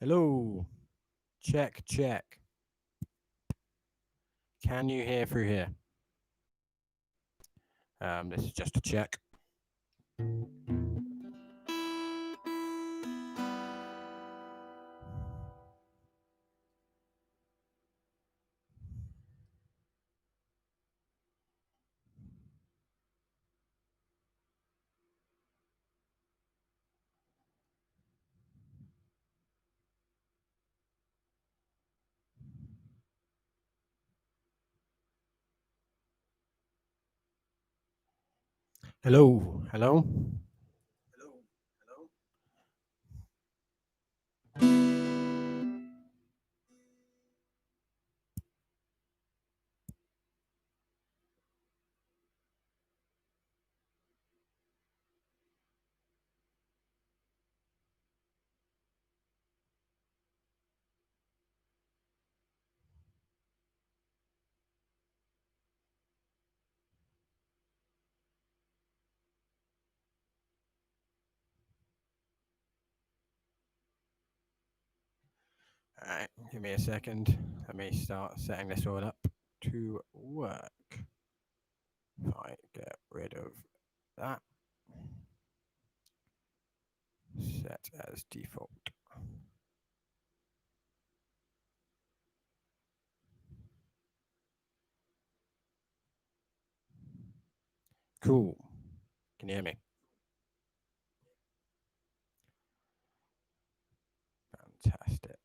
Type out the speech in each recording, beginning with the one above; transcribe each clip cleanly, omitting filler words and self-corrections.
Hello. Check, check. Can you hear through here? This is just a check. Hello. Hello. All right. Give me a second. Let me start setting this all up to work. If I get rid of that, set as default. Cool. Can you hear me? Fantastic.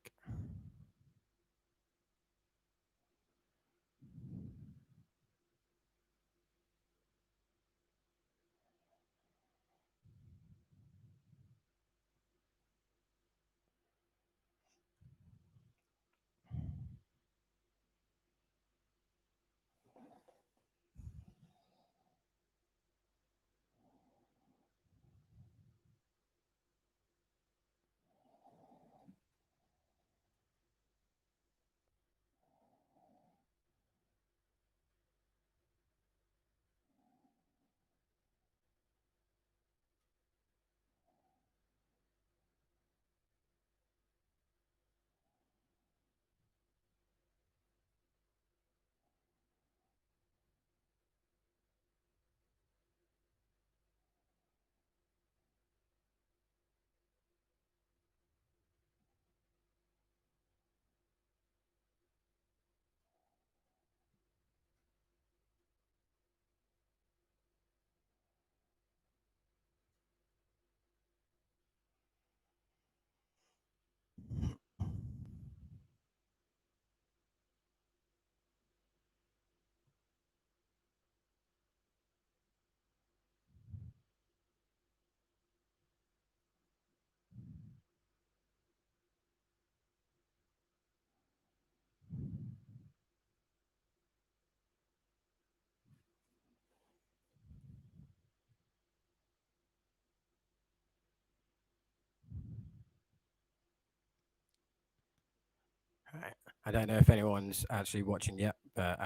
All right. I don't know if anyone's actually watching yet, but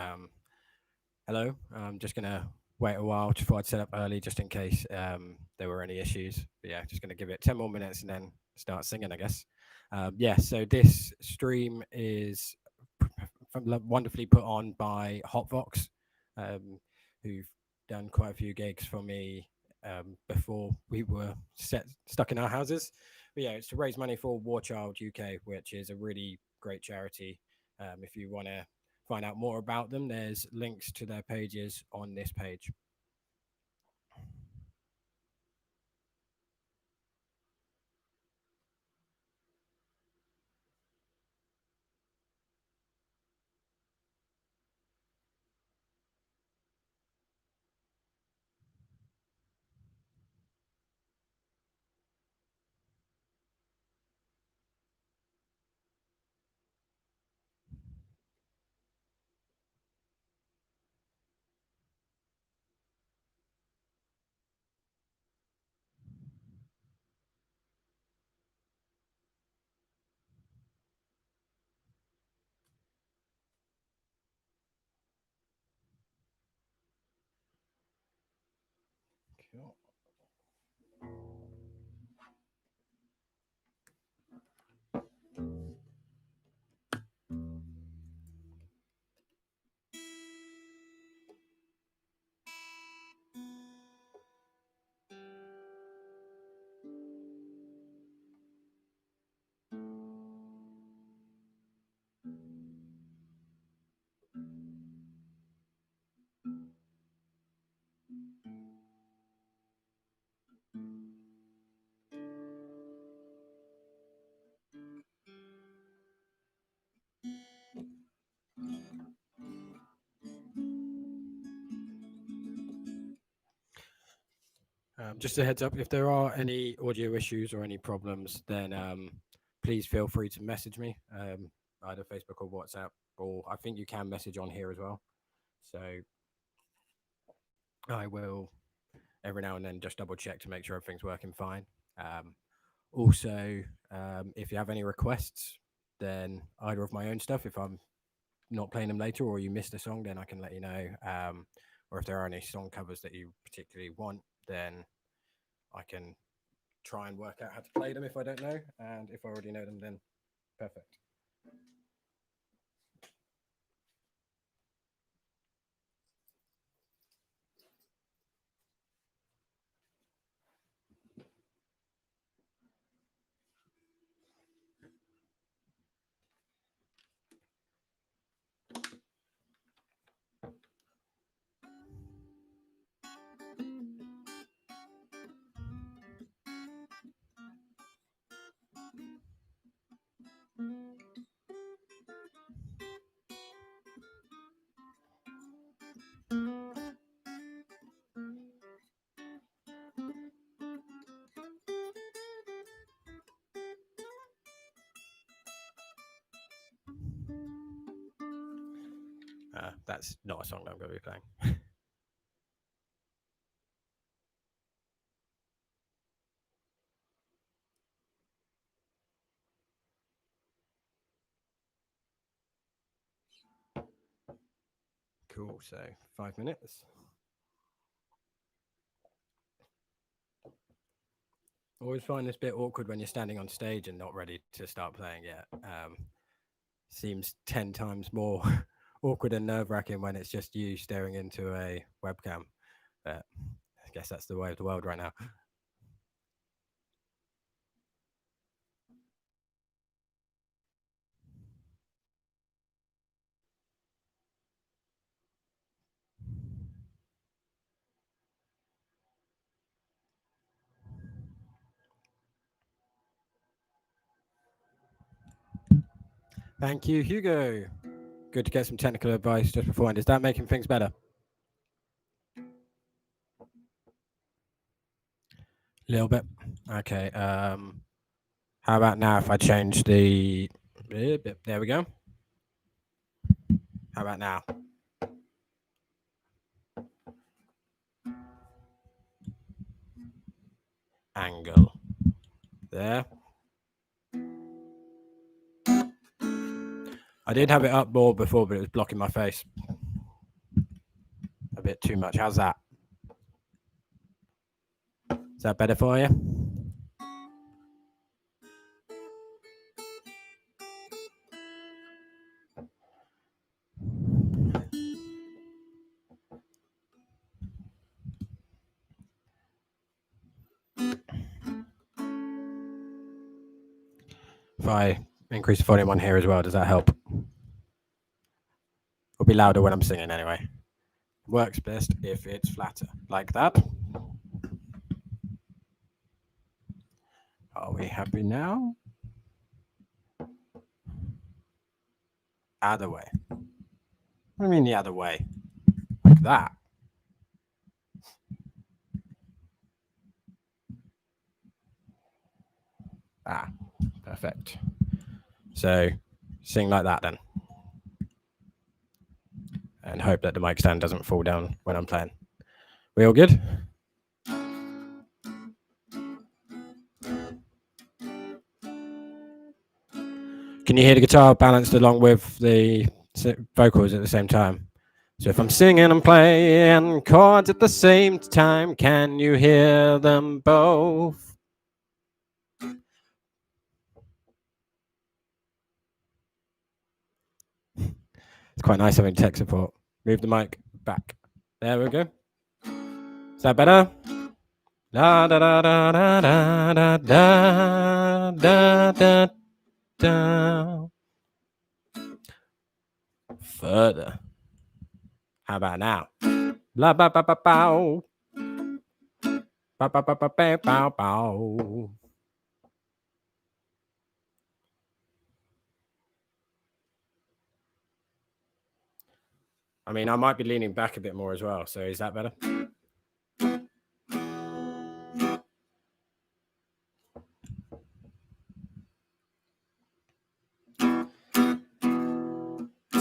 hello. I'm just gonna wait a while before I'd set up early, just in case there were any issues. But yeah, just gonna give it 10 more minutes and then start singing, I guess. Yeah. So this stream is wonderfully put on by Hotvox, um, who've done quite a few gigs for me before we were stuck in our houses. But yeah, it's to raise money for War Child UK, which is a really great charity. If you want to find out more about them, there's links to their pages on this page. Just a heads up, if there are any audio issues or any problems, then please feel free to message me, either Facebook or WhatsApp, or I think you can message on here as well. So I will every now and then just double check to make sure everything's working fine. Um, Also, if you have any requests, then either of my own stuff, if I'm not playing them later or you missed a song, then I can let you know. Or if there are any song covers that you particularly want, then I can try and work out how to play them if I don't know. And if I already know them, then perfect. That's not a song that I'm going to be playing. Cool. So 5 minutes. Always find this bit awkward when you're standing on stage and not ready to start playing yet. Seems 10 times more awkward and nerve wracking when it's just you staring into a webcam. But I guess that's the way of the world right now. Thank you, Hugo. Good to get some technical advice just beforehand. Is that making things better? A little bit. Okay. How about now if I change the. There we go. How about now? Angle. There. I did have it up more before, but it was blocking my face. A bit too much. How's that? Is that better for you? If I increase the volume on here as well, does that help? It'll be louder when I'm singing anyway. Works best if it's flatter, like that. Are we happy now? Other way. What do you mean the other way? Like that. Ah, perfect. So sing like that then. And hope that the mic stand doesn't fall down when I'm playing. We all good? Can you hear the guitar balanced along with the vocals at the same time? So if I'm singing and playing chords at the same time, can you hear them both? It's quite nice having tech support. Move the mic back. There we go. Is that better? Da da da da da da da da da da. Further. How about now? Blah ba ba ba bow. Ba ba ba ba ba bow bow. I mean, I might be leaning back a bit more as well. So is that better?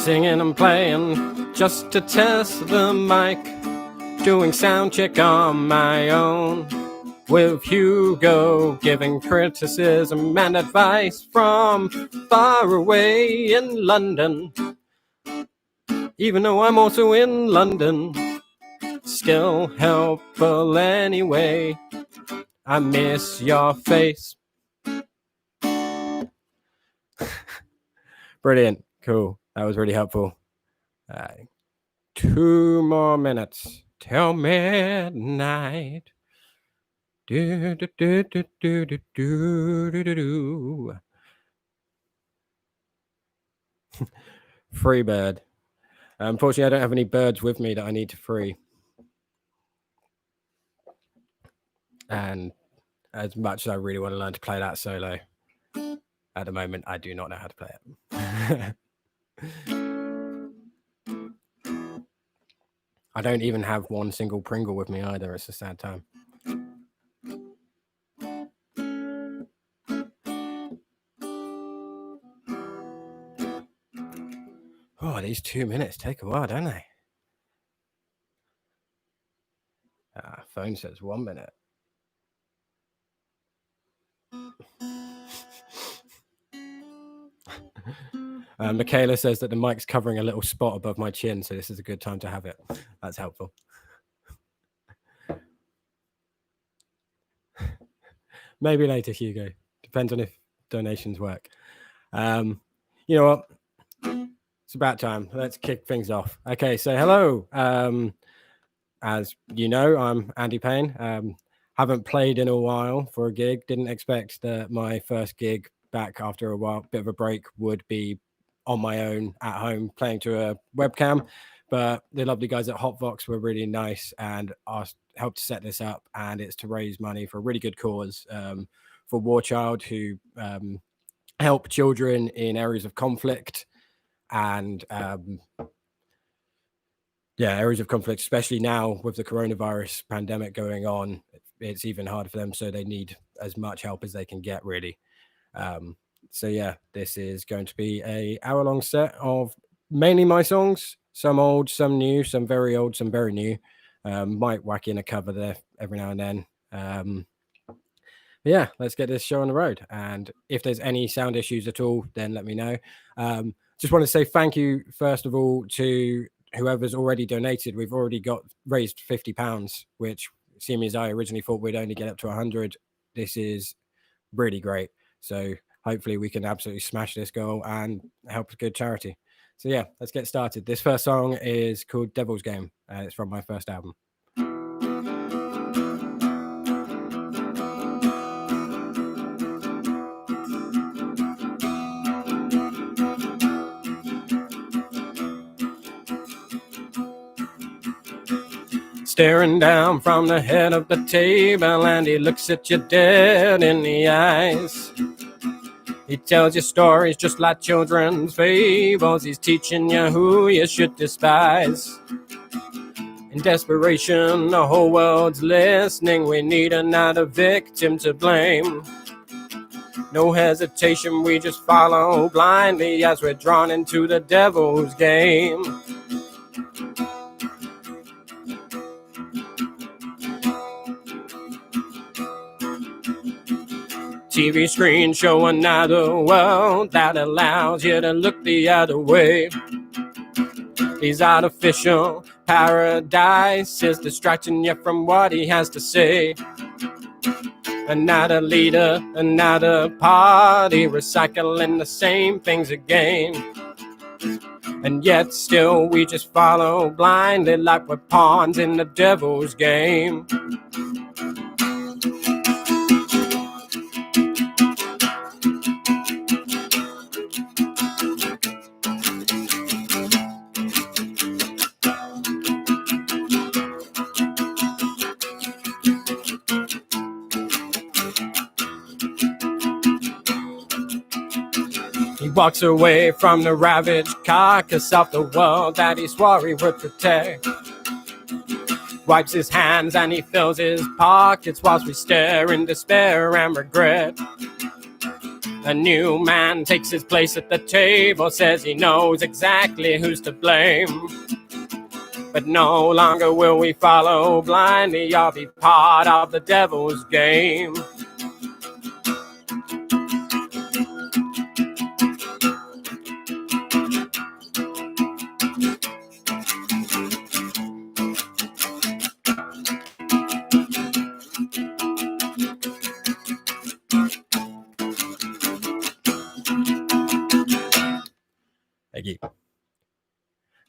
singing and playing just to test the mic, doing sound check on my own, with Hugo giving criticism and advice from far away in London. Even though I'm also in London, still helpful anyway. I miss your face. Brilliant. Cool. That was really helpful. 2 more minutes till midnight. Do, do, do, do, do, do, do, do, do, do. Free bird. Unfortunately, I don't have any birds with me that I need to free. And as much as I really want to learn to play that solo, at the moment, I do not know how to play it. I don't even have one single Pringle with me either. It's a sad time. Oh, these 2 minutes take a while, don't they? Phone says 1 minute. Michaela says that the mic's covering a little spot above my chin, so this is a good time to have it. That's helpful. Maybe later, Hugo. Depends on if donations work. You know what? It's about time. Let's kick things off. Okay, so hello. As you know, I'm Andy Payne. Haven't played in a while for a gig. Didn't expect that my first gig back after a while, bit of a break, would be on my own at home playing to a webcam. But the lovely guys at Hotvox were really nice and helped to set this up. And it's to raise money for a really good cause for War Child, who help children in areas of conflict and areas of conflict, especially now with the coronavirus pandemic going on. It's even harder for them, so they need as much help as they can get, really. So yeah, this is going to be a hour-long set of mainly my songs, some old, some new, some very old, some very new. Might whack in a cover there every now and then. Yeah, let's get this show on the road. And if there's any sound issues at all, then let me know. Just want to say thank you, first of all, to whoever's already donated. We've already raised £50, which, seeing as I originally thought we'd only get up to 100, this is really great. So hopefully we can absolutely smash this goal and help a good charity. So yeah, let's get started. This first song is called Devil's Game. It's from my first album. Staring down from the head of the table, and he looks at you dead in the eyes. He tells you stories just like children's fables. He's teaching you who you should despise. In desperation, the whole world's listening. We need another victim to blame. No hesitation, we just follow blindly as we're drawn into the devil's game. TV screen show another world that allows you to look the other way. These artificial paradises distracting you from what he has to say. Another leader, another party, recycling the same things again. And yet still we just follow blindly like we're pawns in the devil's game. Walks away from the ravaged carcass of the world that he swore he would protect. Wipes his hands and he fills his pockets whilst we stare in despair and regret. A new man takes his place at the table, says he knows exactly who's to blame. But no longer will we follow blindly or be part of the devil's game. Thank you.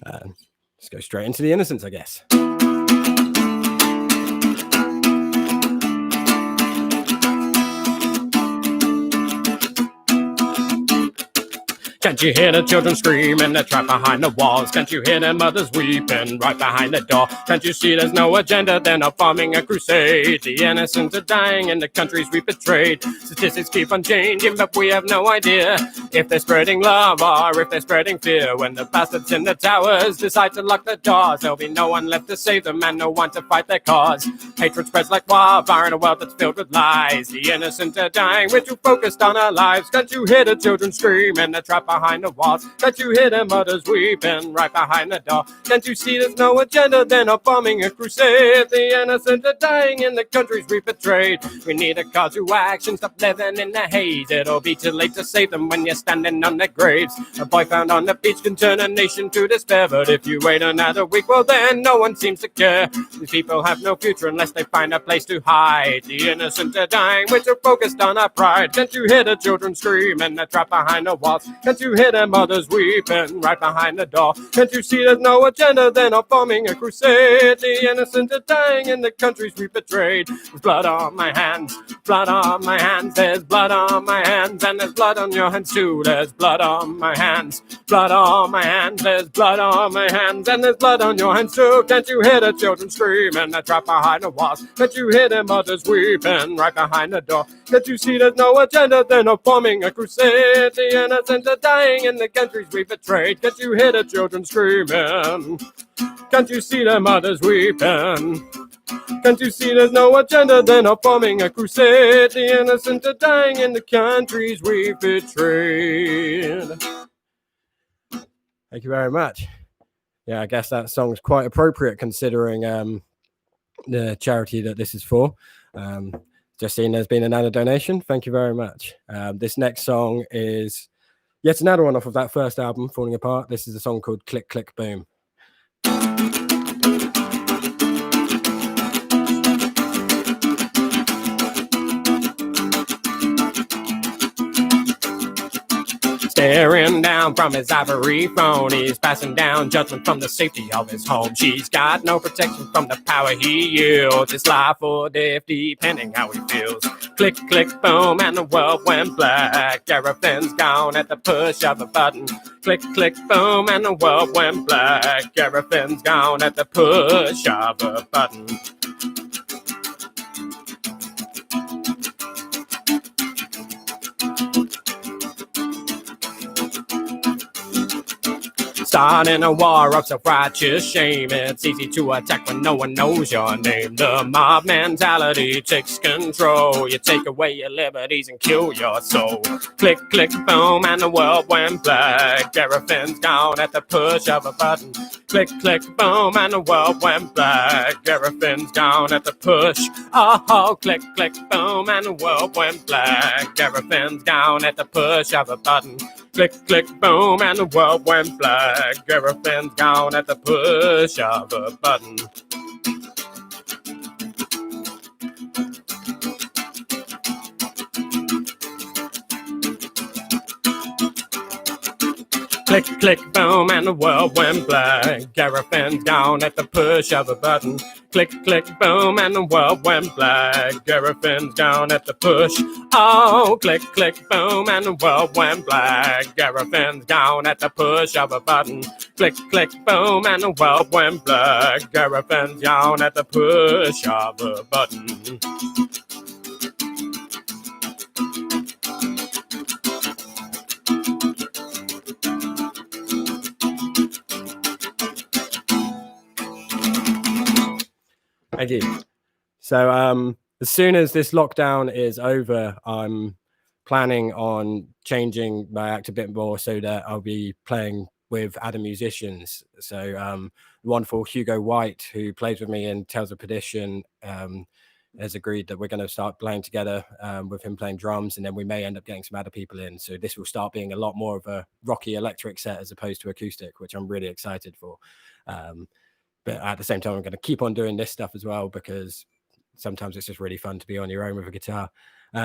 Let's go straight into the innocence, I guess. Can't you hear the children screaming? They're trapped behind the walls. Can't you hear their mothers weeping right behind the door? Can't you see there's no agenda? They're not bombing a crusade. The innocents are dying in the countries we betrayed. Statistics keep on changing, but we have no idea if they're spreading love or if they're spreading fear. When the bastards in the towers decide to lock the doors, there'll be no one left to save them and no one to fight their cause. Hatred spreads like wildfire in a world that's filled with lies. The innocents are dying, we're too focused on our lives. Can't you hear the children screaming? They're trapped behind the walls. Can't you hear their mothers weeping right behind the door? Can't you see there's no agenda? They're not bombing a crusade. The innocents are dying in the countries we betrayed. We need a call to action. Stop living in the haze. It'll be too late to save them when you're standing on their graves. A boy found on the beach can turn a nation to despair. But if you wait another week, well then no one seems to care. These people have no future unless they find a place to hide. The innocents are dying. We're too focused on our pride. Can't you hear the children screaming? They're trapped behind the walls. Can't you hear their mothers weeping right behind the door? Can't you see there's no agenda? They're not bombing a crusade. The innocents are dying in the countries we betrayed. There's blood on my hands, blood on my hands. There's blood on my hands, and there's blood on your hands too. There's blood on my hands, blood on my hands. There's blood on my hands, and there's blood on your hands too. Can't you hear the children screaming? They're trapped behind the walls. Can't you hear their mothers weeping right behind the door? Can't you see there's no agenda? They're not bombing a crusade. The innocents are dying in the countries we betrayed. Can't you hear the children screaming? Can't you see their mothers weeping? Can't you see there's no agenda? They're not bombing a crusade. The innocents are dying in the countries we betrayed. Thank you very much. Yeah, I guess that song's quite appropriate considering the charity that this is for. Just seeing there's been another donation. Thank you very much. This next song is yet another one off of that first album, Falling Apart. This is a song called Click, Click, Boom. Staring down from his ivory throne, he's passing down judgment from the safety of his home. She's got no protection from the power he yields. It's life or death, depending how he feels. Click, click, boom, and the world went black. Everything's gone at the push of a button. Click, click, boom, and the world went black. Everything's gone at the push of a button. Starting a war of self-righteous shame. It's easy to attack when no one knows your name. The mob mentality takes control. You take away your liberties and kill your soul. Click, click, boom, and the world went black. Everything's gone at the push of a button. Click, click, boom, and the world went black. Everything's gone at the push. Oh, click, click, boom, and the world went black. Everything's gone at the push of a button. Click, click, boom, and the world went black. Everything's gone at the push of a button. Click, click, boom, and the world went black. Everything's gone at the push of a button. Click, click, boom, and the world went black. Everything's gone at the push. Oh, click, click, boom, and the world went black. Everything's gone at the push of a button. Click, click, boom, and the world went black. Everything's gone at the push of a button. Thank you. So as soon as this lockdown is over, I'm planning on changing my act a bit more so that I'll be playing with other musicians. So wonderful Hugo White, who plays with me in Tales of Perdition, has agreed that we're going to start playing together with him playing drums, and then we may end up getting some other people in. So this will start being a lot more of a rocky electric set as opposed to acoustic, which I'm really excited for. But at the same time, I'm going to keep on doing this stuff as well, because sometimes it's just really fun to be on your own with a guitar.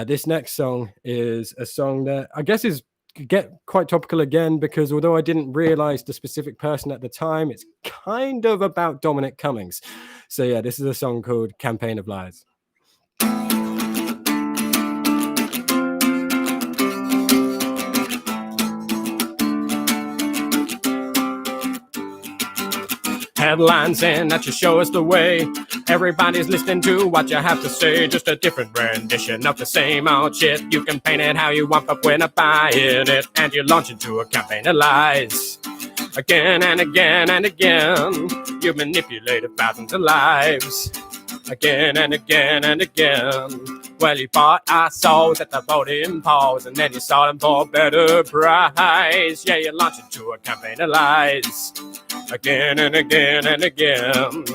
This next song is a song that I guess is get quite topical again, because although I didn't realize the specific person at the time, it's kind of about Dominic Cummings. So yeah, this is a song called Campaign of Lies. Headlines in that you show us the way. Everybody's listening to what you have to say. Just a different rendition of the same old shit. You can paint it how you want, but we're not buying it. And you launch into a campaign of lies. Again and again and again, you manipulated thousands of lives. Again and again and again. Well, you bought our souls at the voting polls, and then you sold them for a better price. Yeah, you launched into a campaign of lies. Again and again and again.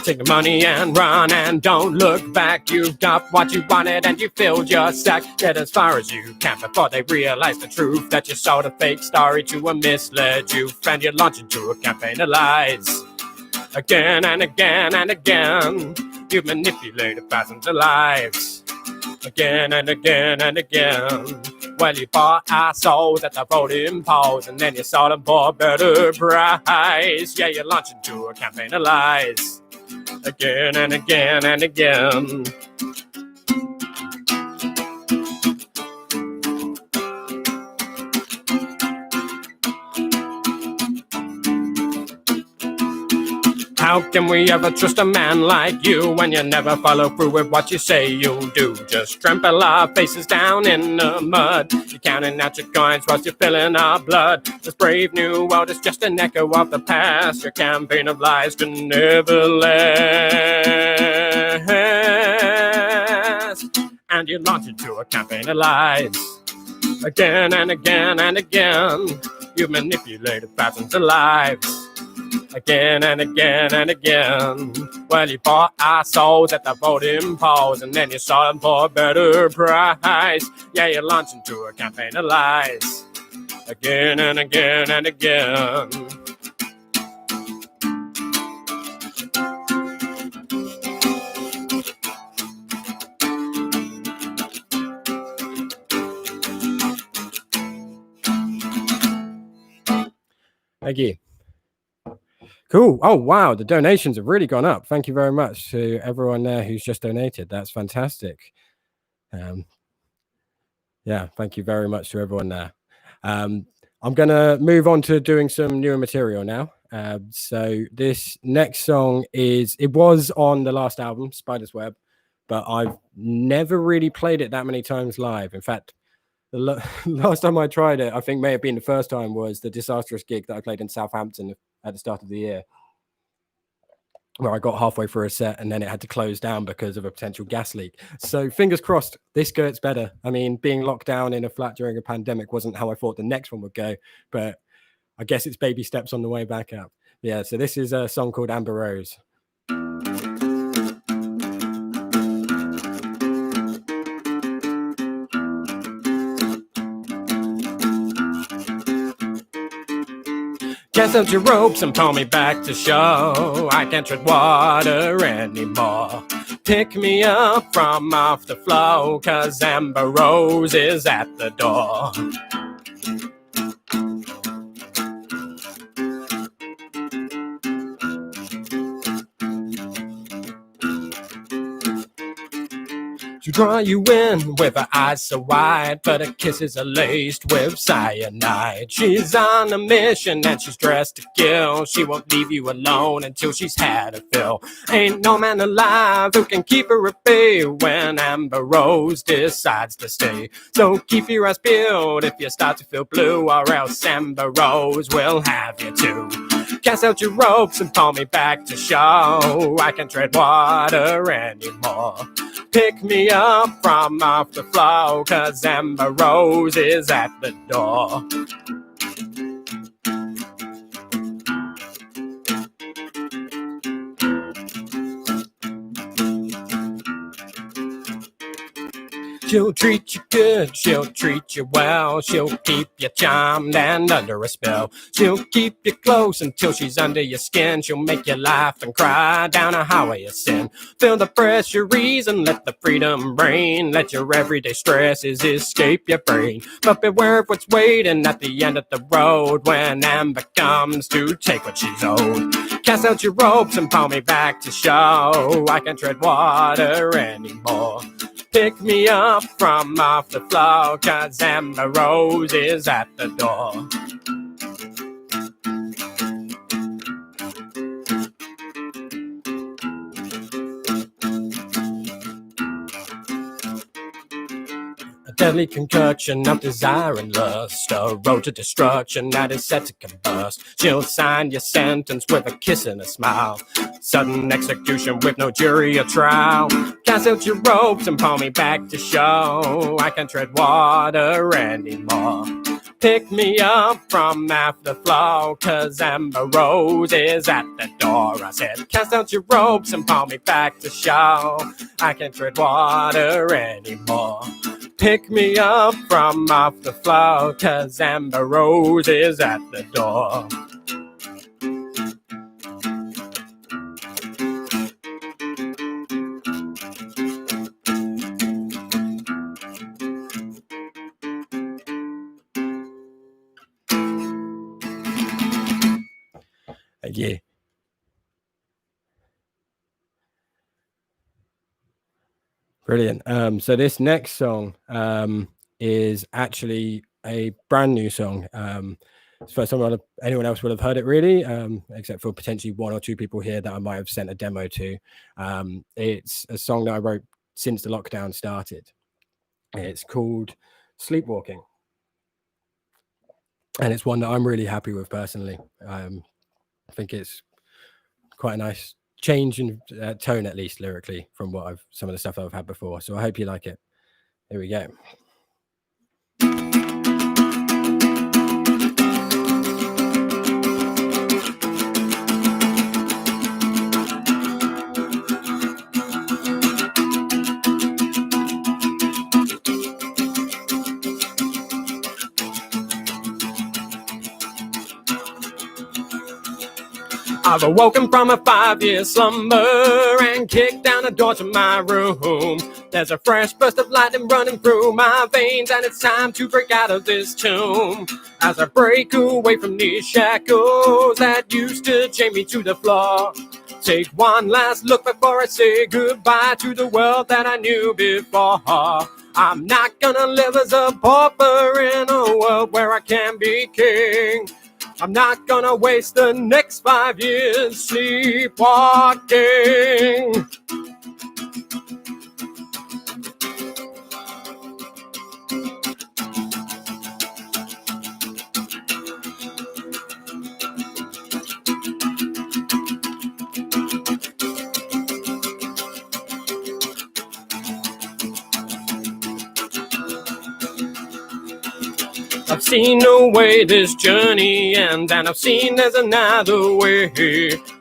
Take the money and run and don't look back. You've got what you wanted and you filled your sack. Get as far as you can before they realize the truth, that you sold a fake story to a misled youth, and you launch into a campaign of lies. Again and again and again, you've manipulated thousands of lives. Again and again and again. Well, you bought our souls at the voting polls, and then you sold them for a better price. Yeah, you launched into a campaign of lies. Again and again and again. How can we ever trust a man like you when you never follow through with what you say you'll do? Just trample our faces down in the mud. You're counting out your coins whilst you're filling our blood. This brave new world is just an echo of the past. Your campaign of lies can never last. And you launch into a campaign of lies. Again and again and again. You've manipulated thousands of lives. Again and again and again. Well, you bought our souls at the voting polls, and then you sold them for a better price. Yeah, you launched into a campaign of lies. Again and again and again. Thank you. Cool. Oh, wow. The donations have really gone up. Thank you very much to everyone there who's just donated. That's fantastic. Yeah, thank you very much to everyone there. I'm going to move on to doing some newer material now. So this next song it was on the last album, Spider's Web, but I've never really played it that many times live. In fact, the last time I tried it, I think may have been the first time, was the disastrous gig that I played in Southampton at the start of the year, where I got halfway through a set and then it had to close down because of a potential gas leak. So fingers crossed, this gets better. I mean, being locked down in a flat during a pandemic wasn't how I thought the next one would go, but I guess it's baby steps on the way back up. Yeah, so this is a song called Amber Rose. Cast out your ropes and pull me back to shore. I can't tread water anymore. Pick me up from off the floor, 'cause Amber Rose is at the door. She'll draw you in with her eyes so wide, but her kisses are laced with cyanide. She's on a mission and she's dressed to kill. She won't leave you alone until she's had her fill. Ain't no man alive who can keep her at bay when Amber Rose decides to stay. So keep your eyes peeled if you start to feel blue, or else Amber Rose will have you too. Cast out your ropes and pull me back to show I can tread water anymore. Pick me up from off the floor, 'cause Amber Rose is at the door. She'll treat you good, she'll treat you well. She'll keep you charmed and under a spell. She'll keep you close until she's under your skin. She'll make you laugh and cry down a highway of sin. Feel the pressure ease and let the freedom reign. Let your everyday stresses escape your brain. But beware of what's waiting at the end of the road when Amber comes to take what she's owed. Cast out your ropes and pull me back to show I can tread water anymore. Pick me up from off the floor, 'cause Amber Rose is at the door. A deadly concoction of desire and lust, a road to destruction that is set to combust. She'll sign your sentence with a kiss and a smile. Sudden execution with no jury or trial. Cast out your ropes and pull me back to show I can tread water anymore. Pick me up from off the floor, 'cause Amber Rose is at the door. I said, cast out your ropes and pull me back to show I can tread water anymore. Pick me up from off the floor, 'cause Amber Rose is at the door. Yeah. Brilliant. So this next song is actually a brand new song. It's the first time anyone else would have heard it, really, except for potentially one or two people here that I might have sent a demo to. It's a song that I wrote since the lockdown started. It's called Sleepwalking. And it's one that I'm really happy with personally. I think it's quite a nice change in tone, at least lyrically, from some of the stuff I've had before. So I hope you like it. Here we go. I've awoken from a 5-year slumber and kicked down the door to my room. There's a fresh burst of lightning running through my veins, and it's time to break out of this tomb. As I break away from these shackles that used to chain me to the floor, take one last look before I say goodbye to the world that I knew before. I'm not gonna live as a pauper in a world where I can be king. I'm not gonna waste the next 5 years sleepwalking. I've seen the way this journey ends, and I've seen there's another way.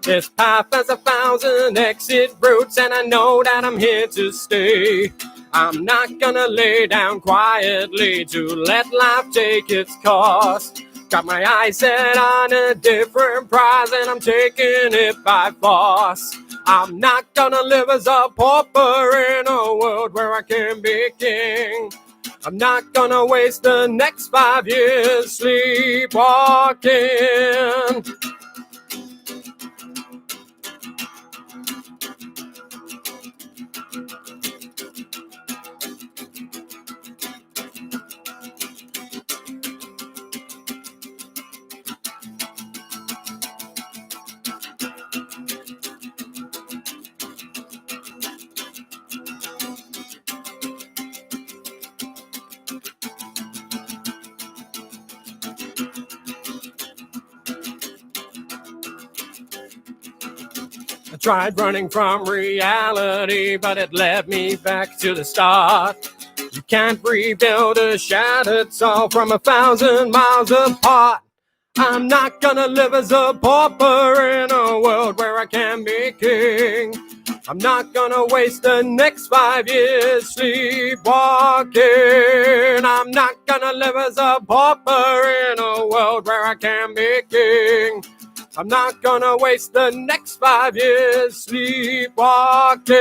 This path has 1,000 exit routes, and I know that I'm here to stay. I'm not gonna lay down quietly to let life take its course. Got my eyes set on a different prize, and I'm taking it by force. I'm not gonna live as a pauper in a world where I can be king. I'm not gonna waste the next 5 years sleepwalking. I tried running from reality, but it led me back to the start. You can't rebuild a shattered soul from 1,000 miles apart. I'm not gonna live as a pauper in a world where I can be king. I'm not gonna waste the next 5 years sleepwalking. I'm not gonna live as a pauper in a world where I can be king. I'm not gonna waste the next 5 years sleepwalking.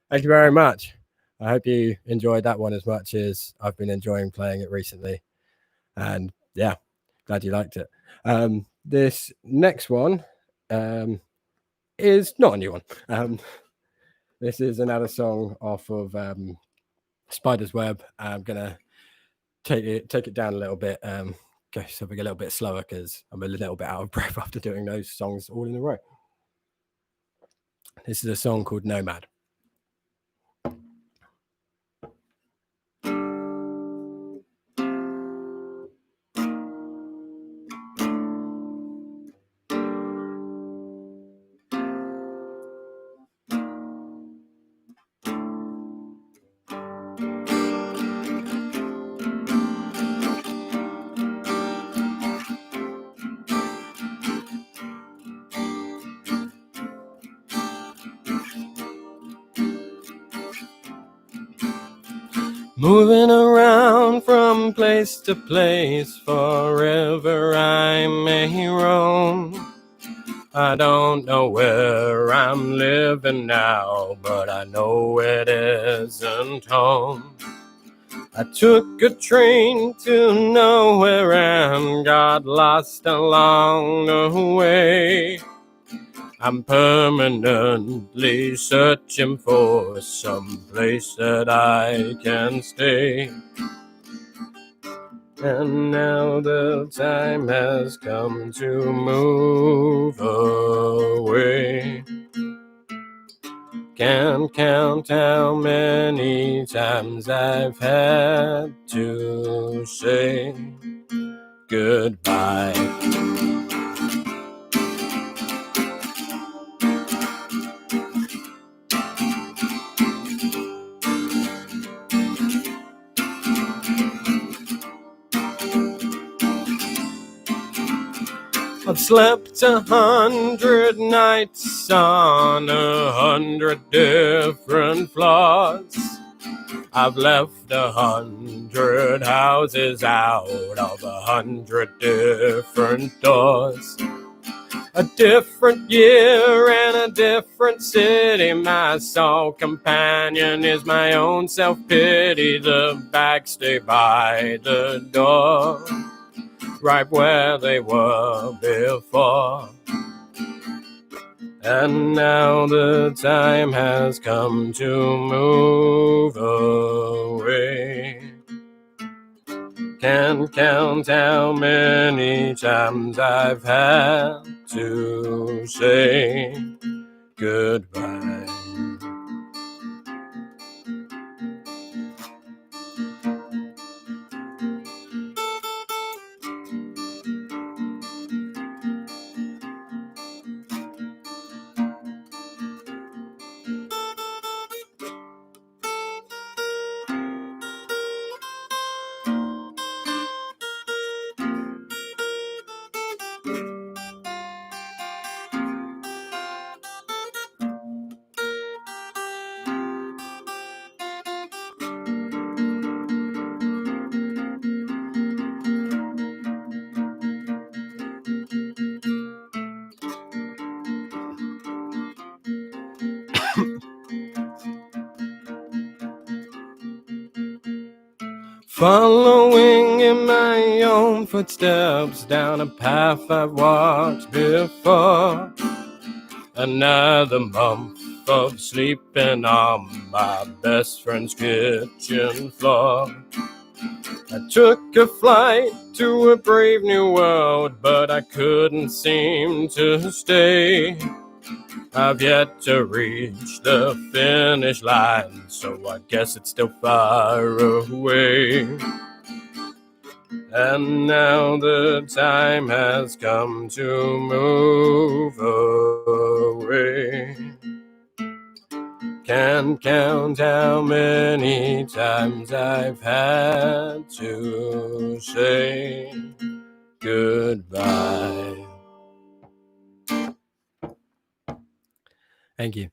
Thank you very much. I hope you enjoyed that one as much as I've been enjoying playing it recently. And yeah, glad you liked it. This next one is not a new one. This is another song off of Spider's Web. I'm gonna take it down a little bit. Go something a little bit slower because I'm a little bit out of breath after doing those songs all in a row. This is a song called Nomad. Moving around from place to place, forever I may roam. I don't know where I'm living now, but I know it isn't home. I took a train to nowhere and got lost along the way. I'm permanently searching for some place that I can stay. And now the time has come to move away. Can't count how many times I've had to say goodbye. I've slept 100 nights on 100 different floors. I've left 100 houses out of 100 different doors. A different year and a different city. My sole companion is my own self-pity. The bags stay by the door, right where they were before. And now the time has come to move away. Can't count how many times I've had to say goodbye. Following in my own footsteps down a path I've walked before. Another month of sleeping on my best friend's kitchen floor. I took a flight to a brave new world, but I couldn't seem to stay. I've yet to reach the finish line, so I guess it's still far away. And now the time has come to move away. Can't count how many times I've had to say goodbye. Thank you.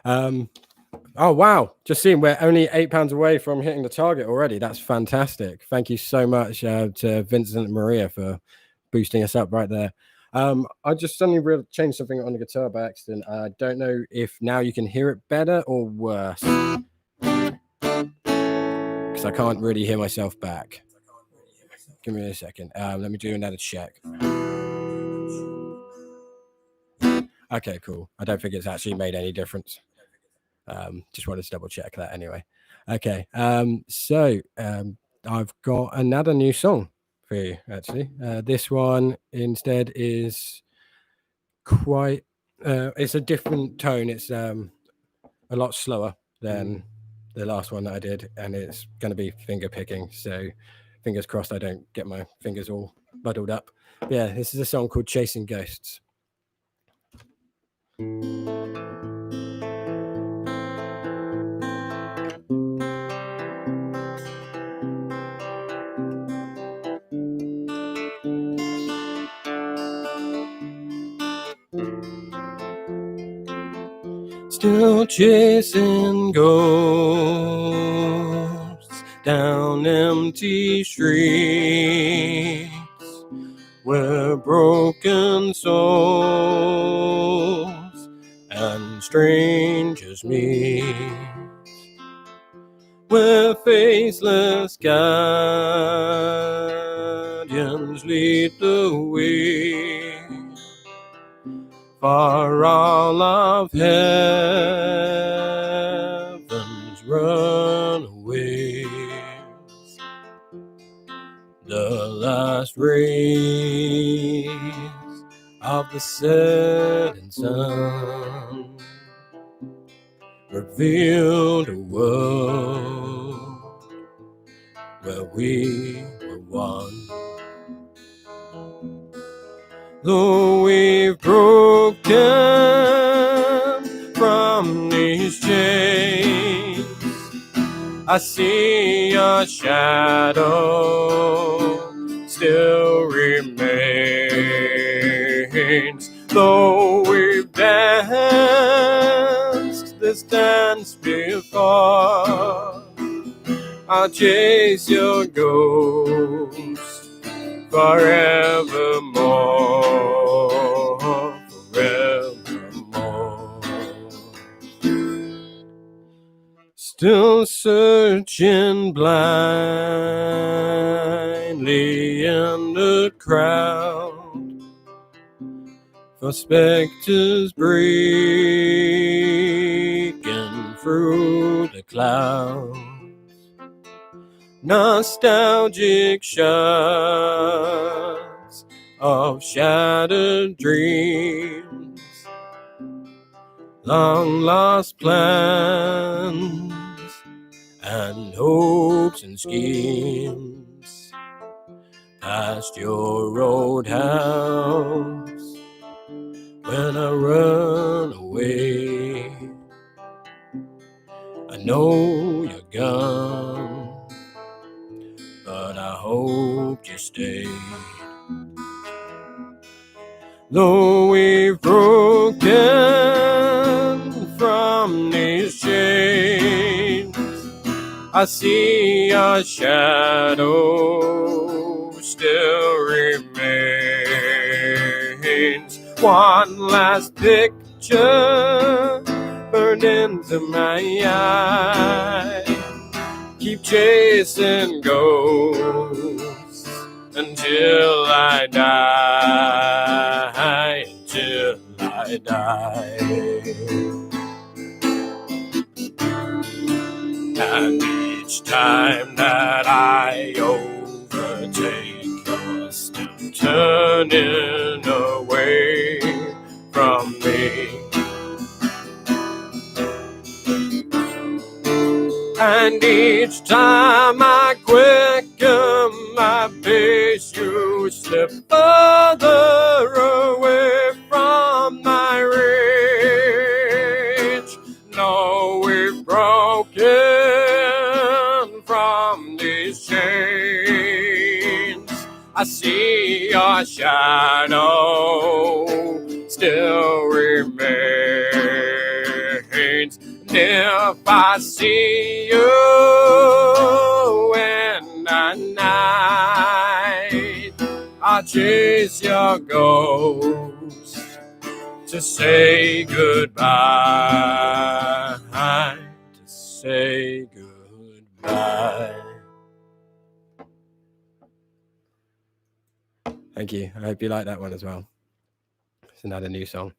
Oh, wow. Just seeing we're only £8 away from hitting the target already. That's fantastic. Thank you so much to Vincent and Maria for boosting us up right there. I just suddenly changed something on the guitar by accident. I don't know if now you can hear it better or worse, because I can't really hear myself back. Give me a second. Let me do another check. Okay, cool. I don't think it's actually made any difference. Just wanted to double check that anyway. Okay. So I've got another new song for you, actually. This one instead is quite, it's a different tone. It's a lot slower than the last one that I did, and it's going to be finger picking. So fingers crossed I don't get my fingers all muddled up. But yeah, this is a song called Chasing Ghosts. Still chasing ghosts down empty streets where broken souls and strangers meet, where faceless guardians lead the way. For all of heaven's runaways, the last rays of the setting sun revealed a world where we were one. Though we've broken from these chains, I see your shadow still remains. Though we've danced this dance before, I'll chase your ghost forevermore, forevermore. Still searching blindly in the crowd for specters breaking through the clouds. Nostalgic shots of shattered dreams, long lost plans and hopes and schemes, past your roadhouse when I run away. I know you're gone, but I hope you stay. Though we've broken from these chains, I see your shadow still remains. One last picture burned into my eye. Keep chasing ghosts until I die, until I die. And each time that I overtake, you're still turning away from me. And each time I quicken my pace, you slip further away from my reach. No, we've broken from these chains. I see your shadow still remains. And if I see you in the night, I'll chase your ghost to say goodbye. To say goodbye. Thank you. I hope you like that one as well. It's another new song.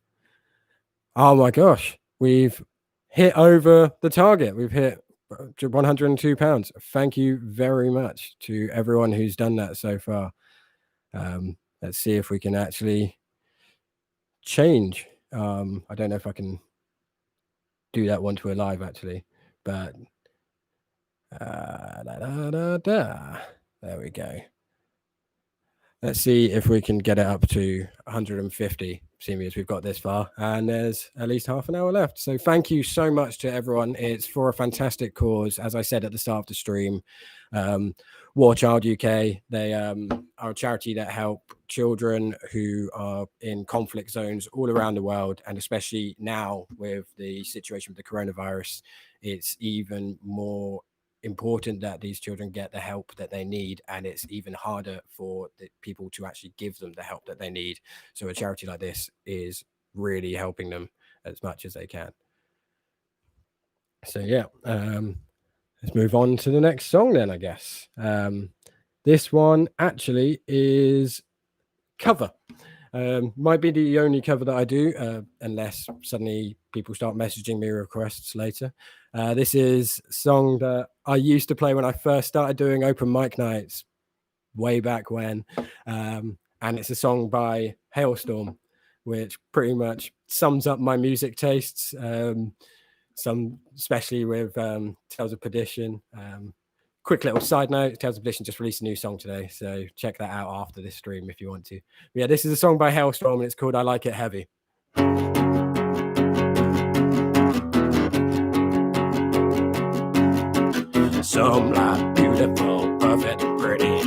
Oh my gosh, we've hit over the target. We've hit £102. Thank you very much to everyone who's done that so far. Let's see if we can actually change. I don't know if I can do that one to a live actually, but there we go. Let's see if we can get it up to 150, seeing as we've got this far, and there's at least half an hour left. So thank you so much to everyone. It's for a fantastic cause. As I said at the start of the stream, War Child UK, they are a charity that help children who are in conflict zones all around the world, and especially now with the situation with the coronavirus, it's even more important that these children get the help that they need, and it's even harder for the people to actually give them the help that they need. So a charity like this is really helping them as much as they can. So yeah, let's move on to the next song then, I guess. This one actually is cover. Might be the only cover that I do, unless suddenly people start messaging me requests later. This is a song that I used to play when I first started doing open mic nights way back when. And it's a song by Hailstorm, which pretty much sums up my music tastes. Some, especially with Tales of Perdition. Quick little side note, Tales of Perdition just released a new song today, so check that out after this stream if you want to. But yeah, this is a song by Hailstorm, and it's called I Like It Heavy. Some like beautiful, perfect, and pretty.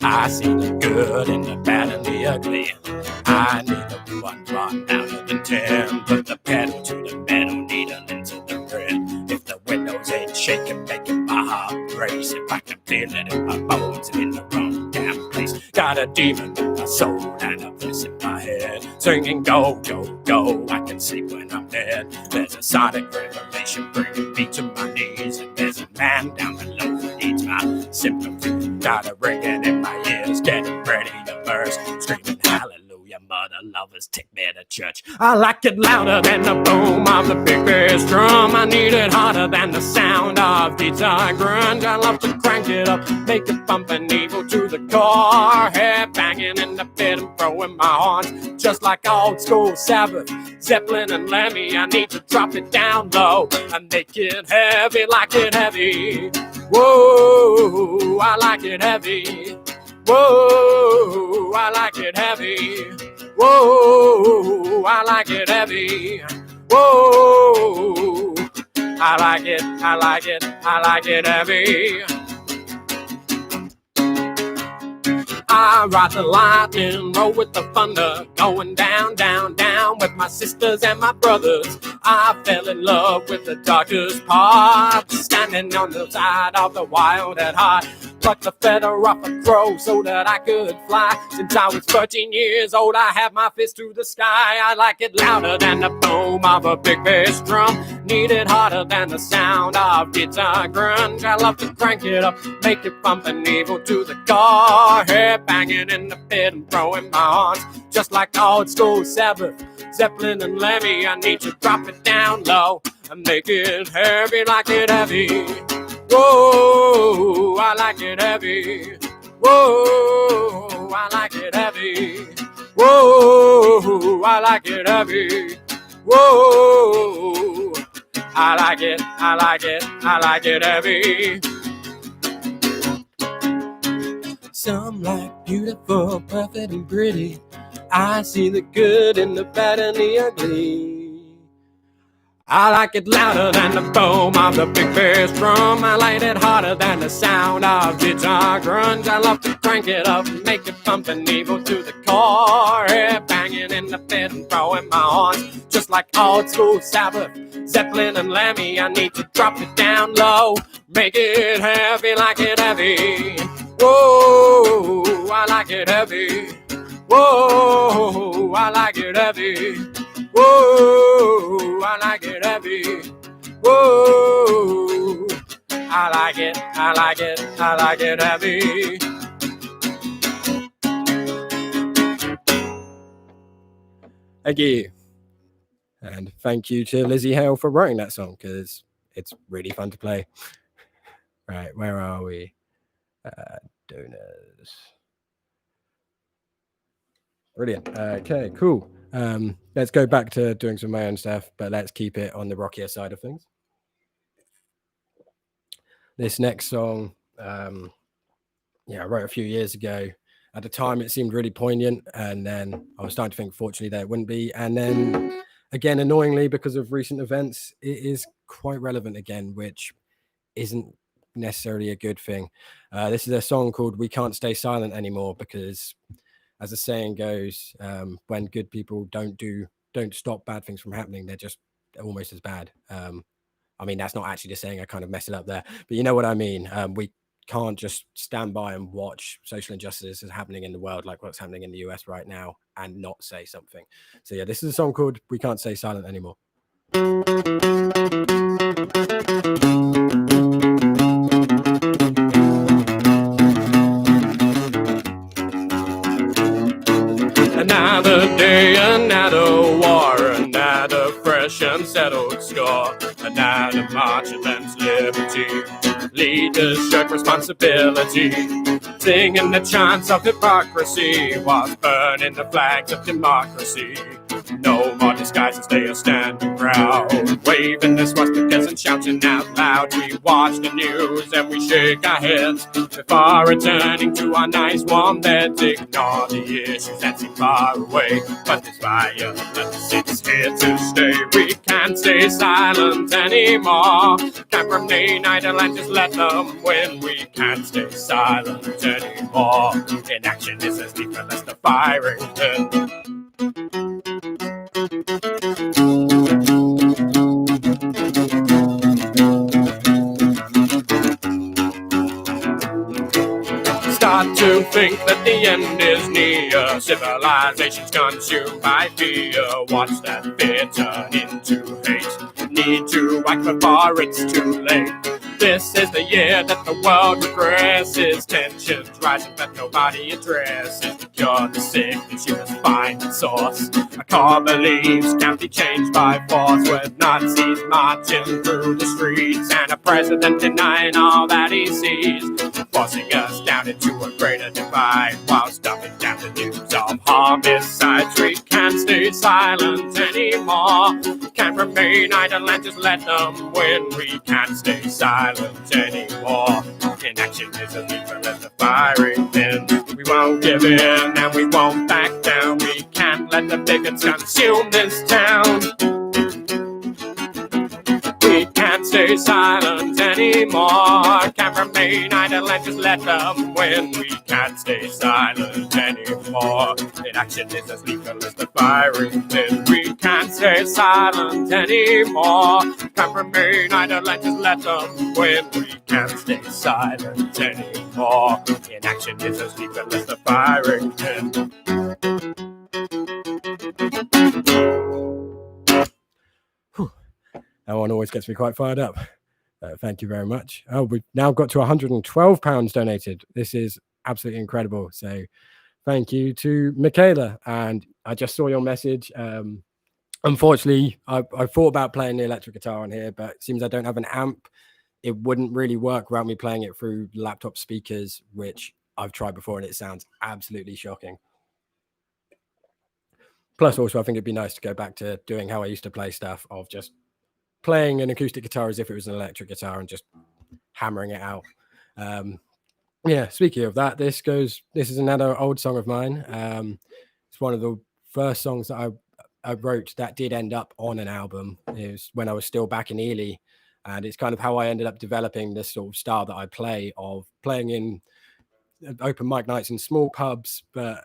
I see the good and the bad and the ugly. I need a 1 block out of the 10. Put the pedal to the metal, needle into the grid. If the windows ain't shaking, making my heart race. If I can feel it in my bones and in the wrong damn place. Got a demon in my soul and a voice in my head, singing go, go, go. I can sleep when I'm dead. There's a sonic revelation bringing me to my knees, and there's a man down below who needs my sympathy. Got a ringing in my ears, getting ready to burst, screaming hallelujah, mother lovers, take me to church. I like it louder than the boom of the big bass drum. I need it harder than the sound of guitar grunge. I love to crank it up, make it bumping evil to the core. Head banging in the bed and throwing my horns, just like old school Sabbath, Zeppelin and Lemmy. I need to drop it down low and make it heavy, like it heavy. Whoa, I like it heavy. Whoa, I like it heavy. Whoa, I like it heavy. Whoa, I like it, I like it, I like it heavy. I ride the lightning, roll with the thunder, going down, down, down with my sisters and my brothers. I fell in love with the darkest part, standing on the side of the wild at heart. Plucked the feather off a crow so that I could fly. Since I was 13 years old, I have my fist to the sky. I like it louder than the boom of a big bass drum. Need it harder than the sound of guitar grunge. I love to crank it up, make it bumping evil to the core. Head banging in the bed and throwing my horns, just like old school Sabbath, Zeppelin and Lemmy. I need to drop it down low and make it heavy, like it heavy. Whoa, I like it heavy. Whoa, I like it heavy. Whoa, I like it heavy. Whoa, I like it, I like it, I like it heavy. Some like beautiful, perfect, and pretty. I see the good in the bad and the ugly. I like it louder than the boom of the big bass drum. I like it harder than the sound of guitar grunge. I love to crank it up, make it thumping evil to the core. Yeah, banging in the pit and throwing my horns, just like old school Sabbath, Zeppelin and Lemmy. I need to drop it down low, make it heavy, like it heavy. Whoa, I like it heavy. Whoa, I like it heavy. Whoa, I like it heavy. Whoa, I like it, I like it, I like it heavy. Thank you. And thank you to Lizzie Hale for writing that song, because it's really fun to play. Right, where are we? Donors. Brilliant. Okay, cool. Let's go back to doing some of my own stuff, but let's keep it on the rockier side of things. This next song, I wrote a few years ago. At the time, it seemed really poignant, and then I was starting to think, fortunately, that it wouldn't be. And then, again, annoyingly, because of recent events, it is quite relevant again, which isn't necessarily a good thing. This is a song called "We Can't Stay Silent Anymore," because, as the saying goes, when good people don't stop bad things from happening, they're just almost as bad. I mean, that's not actually the saying. I kind of messed it up there, but you know what I mean. We can't just stand by and watch social injustices happening in the world, like what's happening in the US right now, and not say something. So yeah, this is a song called "We Can't Stay Silent Anymore." Another day, another war, another fresh unsettled score, another march against liberty. Leaders shirk responsibility, singing the chants of hypocrisy, whilst burning the flags of democracy. No more disguises, they are standing proud, waving their swastikas and shouting out loud. We watch the news and we shake our heads before returning to our nice warm beds. Ignore the issues that seem far away, but this fire it's here to stay. We can't stay silent anymore. Can't remain idle and just let them win. We can't stay silent anymore. Inaction is as lethal as the firing pin. Start to think that the end is near. Civilization's consumed by fear. Watch that fear turn into hate. Need to act before it's too late. This is the year that the world regresses. Tensions rising that nobody addresses. To cure the sickness, you must find its source. Our core beliefs can't be changed by force. With Nazis marching through the streets and a president denying all that he sees, forcing us down into a greater divide while stuffing down the news of homicides. We can't stay silent anymore. Can't remain idle and just let them win. We can't stay silent anymore. Inaction is as lethal as the firing pin. We won't give in and we won't back down. We can't let the bigots consume this town. We can't stay silent anymore. Can't remain idle and just let them win. We can't stay silent anymore. Inaction is as lethal as the firing pin. We can't stay silent anymore. Can't remain idle and just let them win. We can't stay silent anymore. Inaction is as lethal as the firing pin. That one always gets me quite fired up. Thank you very much. Oh, we've now got to £112 donated. This is absolutely incredible. So thank you to Michaela. And I just saw your message. Unfortunately, I thought about playing the electric guitar on here, but it seems I don't have an amp. It wouldn't really work without me playing it through laptop speakers, which I've tried before, and it sounds absolutely shocking. Plus, also, I think it'd be nice to go back to doing how I used to play stuff, of just playing an acoustic guitar as if it was an electric guitar and just hammering it out. Yeah, speaking of that, this is another old song of mine. It's one of the first songs that I wrote that did end up on an album. It was when I was still back in Ely, and it's kind of how I ended up developing this sort of style that I play, of playing in open mic nights in small pubs. But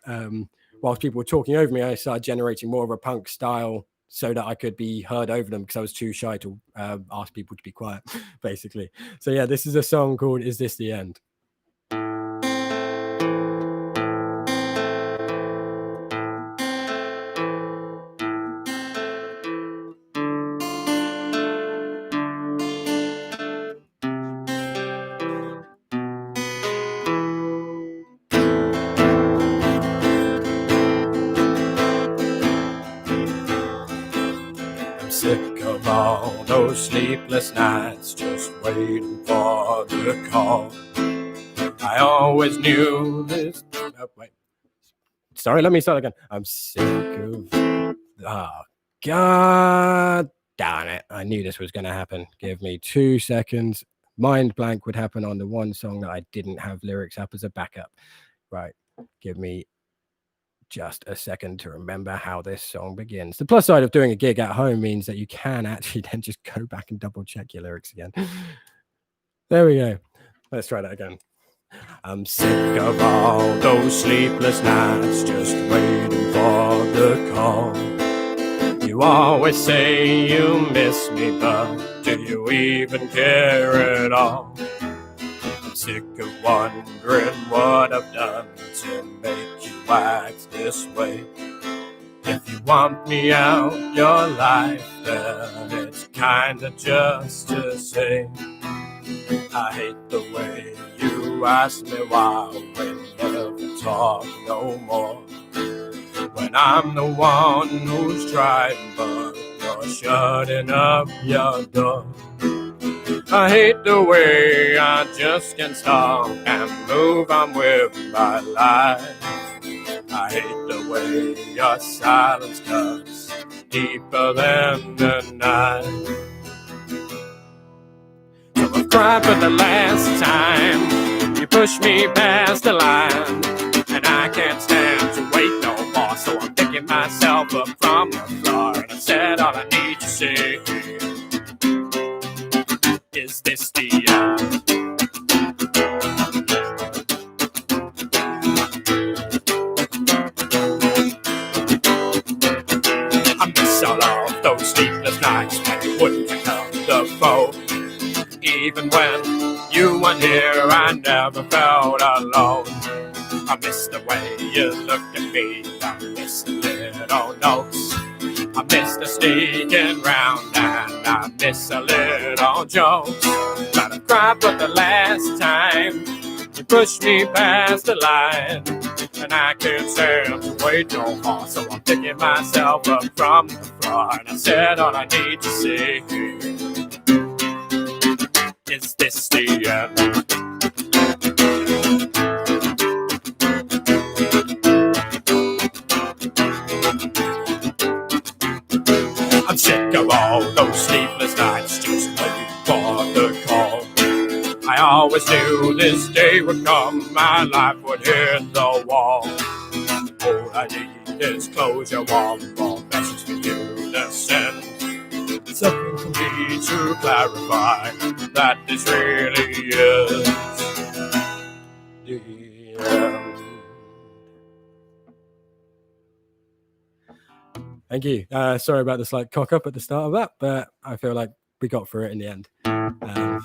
whilst people were talking over me, I started generating more of a punk style so that I could be heard over them, because I was too shy to ask people to be quiet, basically. So yeah, this is a song called "Is This the End?" Sick of all those sleepless nights, just waiting for the call. I always knew this. Oh, wait. Sorry, let me start again. I'm sick of. Oh, God darn it. I knew this was going to happen. Give me 2 seconds. Mind blank would happen on the one song that I didn't have lyrics up as a backup. Right. Give me just a second to remember how this song begins. The plus side of doing a gig at home means that you can actually then just go back and double check your lyrics again. There we go. Let's try that again. I'm sick of all those sleepless nights, just waiting for the call. You always say you miss me, but do you even care at all? I'm sick of wondering what I've done to make you act this way. If you want me out your life, then it's kinda just to say I hate the way you ask me why we never talk no more. When I'm the one who's trying, but you're shutting up your door. I hate the way I just can't stop and move on with my life. I hate the way your silence cuts deeper than the night. So I've cried for the last time. You pushed me past the line, and I can't stand to wait no more. So I'm picking myself up from the floor, and I said all I need to say is this the end? I miss all of those sleepless nights when you wouldn't pick up the phone. Even when you weren't here, I never felt alone. I miss the way you looked at me, I miss the little notes, I miss the sneaking round, and I miss a little jokes. But I cried for the last time. You pushed me past the line, and I can't stand to wait no more. So I'm picking myself up from the floor, and I said all I need to say is this the end? I'm sick of all those sleepless nights, just waiting for the call. I always knew this day would come, my life would hit the wall. All I need is closure, one more message for you to send. Something for me to clarify that this really is the end. Thank you. Sorry about the slight cock up at the start of that, but I feel like we got through it in the end. It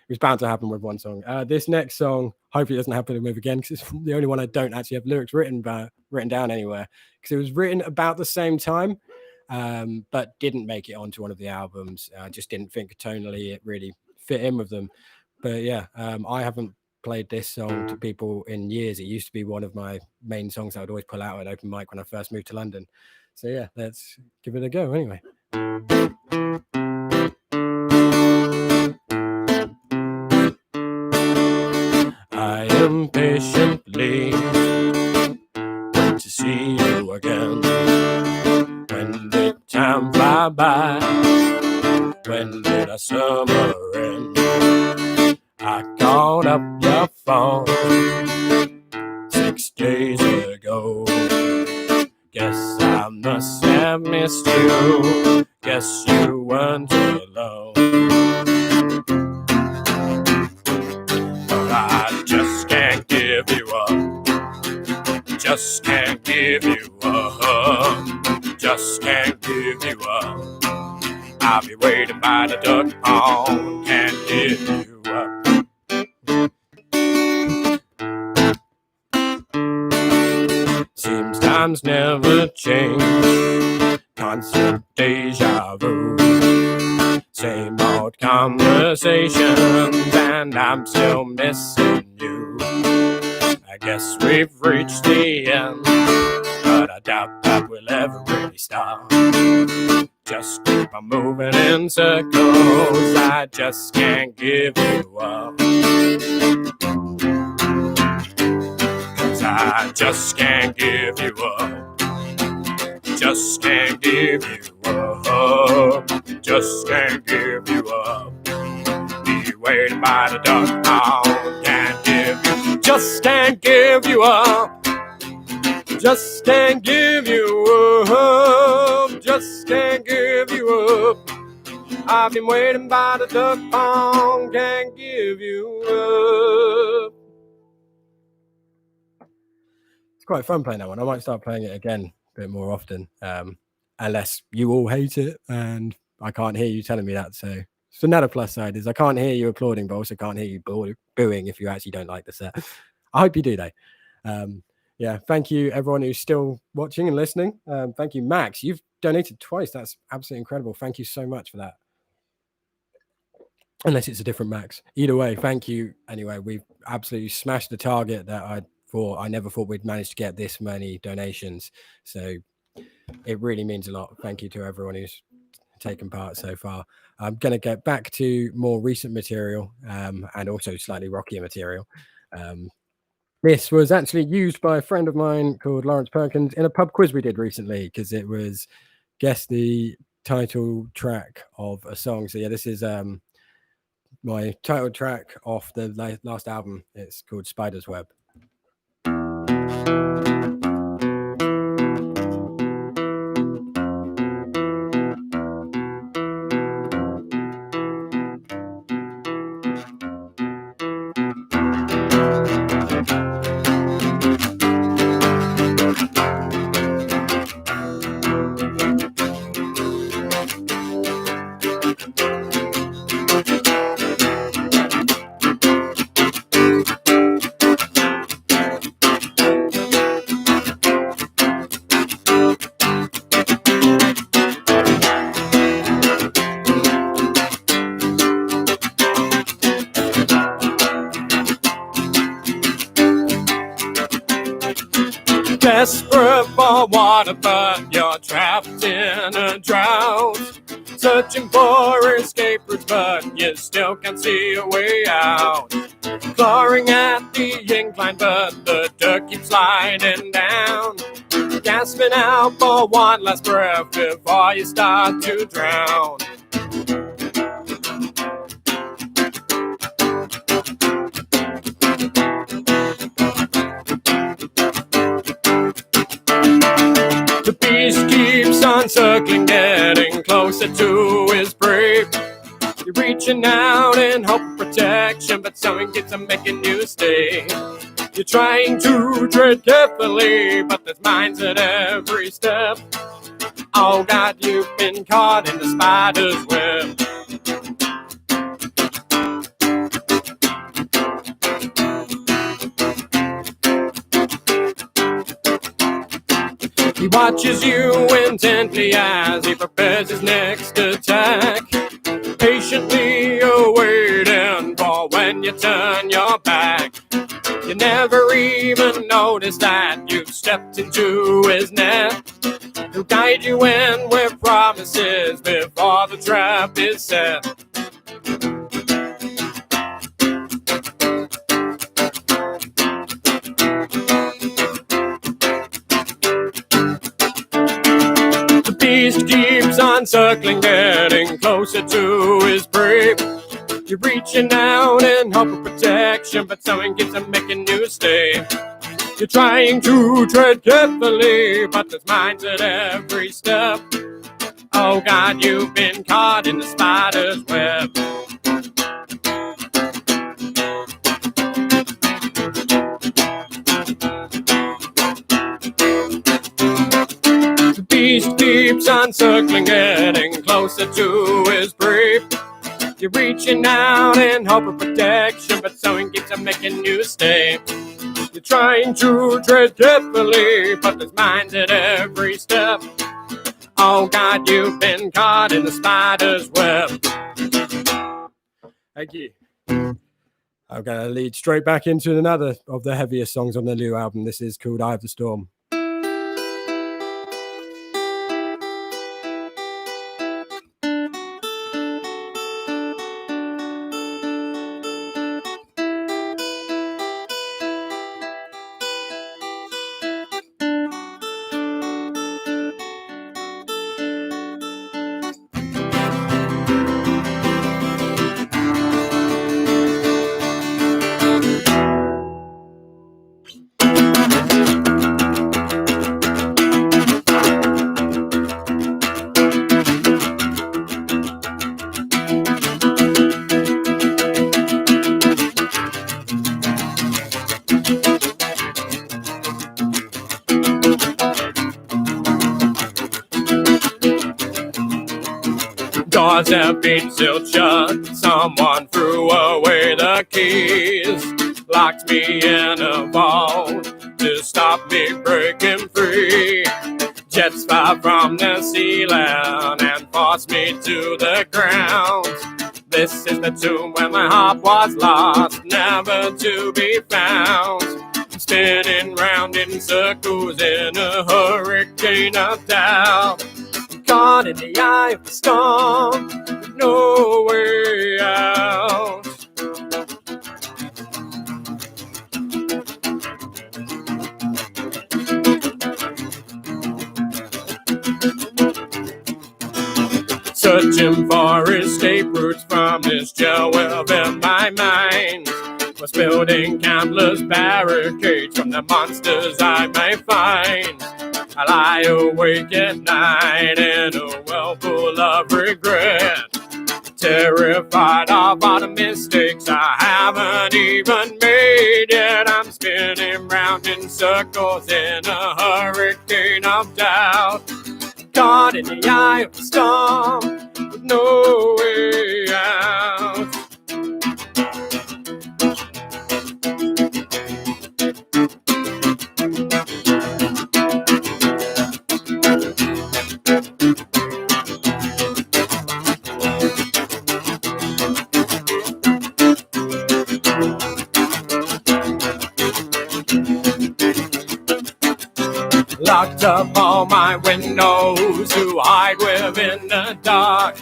was bound to happen with one song. This next song, hopefully it doesn't happen with again, because it's the only one I don't actually have lyrics written down anywhere, because it was written about the same time, but didn't make it onto one of the albums. I just didn't think tonally it really fit in with them. But yeah, I haven't played this song to people in years. It used to be one of my main songs I would always pull out at open mic when I first moved to London. So yeah, let's give it a go anyway. I am patiently wait to see you again. When the time fly by, when when did our summer end? I called up your phone 6 days ago. Guess I must have missed you. Guess you weren't alone. But I just can't give you up. Just can't give you up. Just can't give you up. I'll be waiting by the duck pond. Can't give you up. Seems times never change. Constant deja vu. Same old conversations, and I'm still missing you. I guess we've reached the end, but I doubt that we'll ever really stop. Just keep on moving in circles. I just can't give you up. 'Cause I just can't give you up. Just can't give you up. Just can't give you up. Be waiting by the duck pond. Can't give you. Just can't give you up. Just can't give you up. Just can't give you up. I've been waiting by the duck pond. Can't give you up. It's quite fun playing that one. I might start playing it again a bit more often, unless you all hate it and I can't hear you telling me that. So another plus side is I can't hear you applauding, but also can't hear you booing if you actually don't like the set. I hope you do though. Yeah, thank you everyone who's still watching and listening. Thank you, Max. You've donated twice. That's absolutely incredible. Thank you so much for that. Unless it's a different Max. Either way, thank you. Anyway, we've absolutely smashed the target that I never thought we'd manage to get this many donations. So it really means a lot. Thank you to everyone who's taken part so far. I'm going to get back to more recent material and also slightly rockier material. This was actually used by a friend of mine called Lawrence Perkins in a pub quiz we did recently because it was guess the title track of a song. So yeah, this is my title track off the last album. It's called Spider's Web. Desperate for water, but you're trapped in a drought. Searching for escape routes, but you still can't see a way out. Clawing at the incline, but the dirt keeps sliding down. Gasping out for one last breath before you start to drown. The beast keeps on circling, getting closer to his prey. You're reaching out in hope of protection, but something keeps on making you stay. You're trying to tread carefully, but there's mines at every step. Oh God, you've been caught in the spider's web. He watches you intently as he prepares his next attack, patiently awaiting for when you turn your back. You never even notice that you've stepped into his net. He'll guide you in with promises before the trap is set. The beast keeps on circling, getting closer to is brave. You're reaching out in hope of protection, but someone keeps on making you stay. You're trying to tread carefully, but there's mines at every step. Oh God, you've been caught in the spider's web. The beast keeps on circling, getting closer to his prey. You're reaching out in hope of protection, but someone keeps on making you stay. You're trying to tread carefully, but there's mines at every step. Oh God, you've been caught in the spider's web. Thank you. I'm going to lead straight back into another of the heaviest songs on the new album. This is called Eye of the Storm. Doors have been sealed shut. Someone threw away the keys, locked me in a vault to stop me breaking free. Jets fell from the ceiling and forced me to the ground. This is the tomb where my heart was lost, never to be found. I'm spinning round in circles in a hurricane of doubt. Caught in the eye of the storm, with no way out. Searching for escape routes from this jail web in my mind. Was building countless barricades from the monsters I may find. I lie awake at night in a well full of regret, terrified of all the mistakes I haven't even made yet. I'm spinning round in circles in a hurricane of doubt, caught in the eye of the storm with no way out. Locked up all my windows to hide within the dark.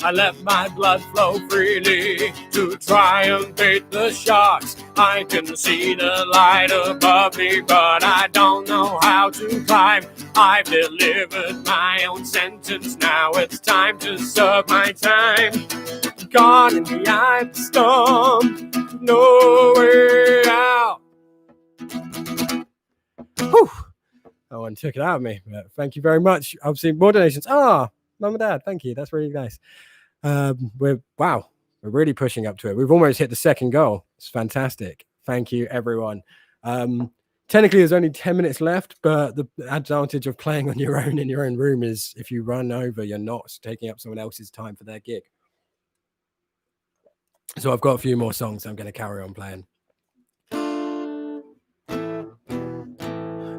I let my blood flow freely to try and bait the sharks. I can see the light above me, but I don't know how to climb. I've delivered my own sentence, now it's time to serve my time. Caught in the eye of the storm, no way out. Whew. No one took it out of me, but thank you very much. Obviously, more donations. Mum and Dad, thank you. That's really nice. We're really pushing up to it. We've almost hit the second goal. It's fantastic. Thank you, everyone. Technically, there's only 10 minutes left, but the advantage of playing on your own in your own room is if you run over, you're not taking up someone else's time for their gig. So I've got a few more songs I'm going to carry on playing.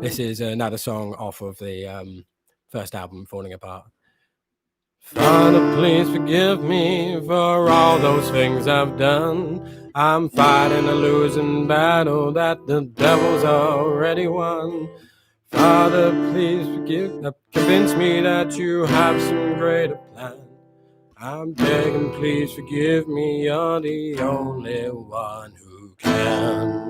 This is another song off of the first album, Falling Apart. Father, please forgive me for all those things I've done. I'm fighting a losing battle that the devil's already won. Father, please convince me that you have some greater plan. I'm begging, please forgive me, you're the only one who can.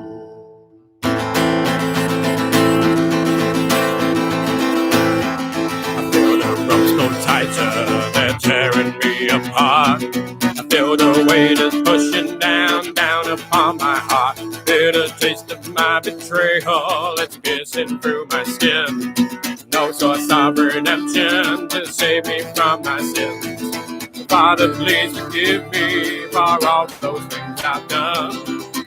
I feel the ropes go tight tighter, they're tearing me apart. I feel the weight is pushing down, down upon my heart. Bitter taste of my betrayal, it's piercing through my skin. No source of redemption to save me from my sins. Father, please forgive me for all those things I've done.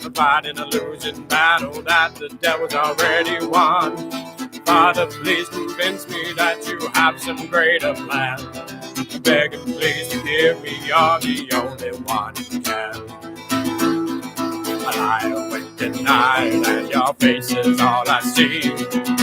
I'm fighting a losing battle that the devil's already won. Father, please convince me that you have some greater plan. I beg and please forgive me, you're the only one who can. I lie awake at night and your face is all I see.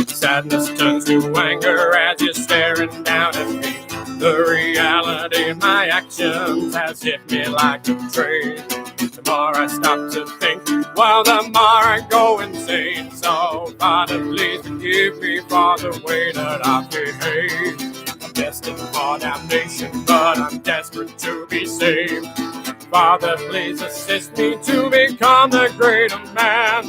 Sadness turns to anger as you're staring down at me. The reality of my actions has hit me like a train. The more I stop to think, well, the more I go insane. So, Father, please forgive me for the way that I behave. I'm destined for damnation, but I'm desperate to be saved. Father, please assist me to become the greater man.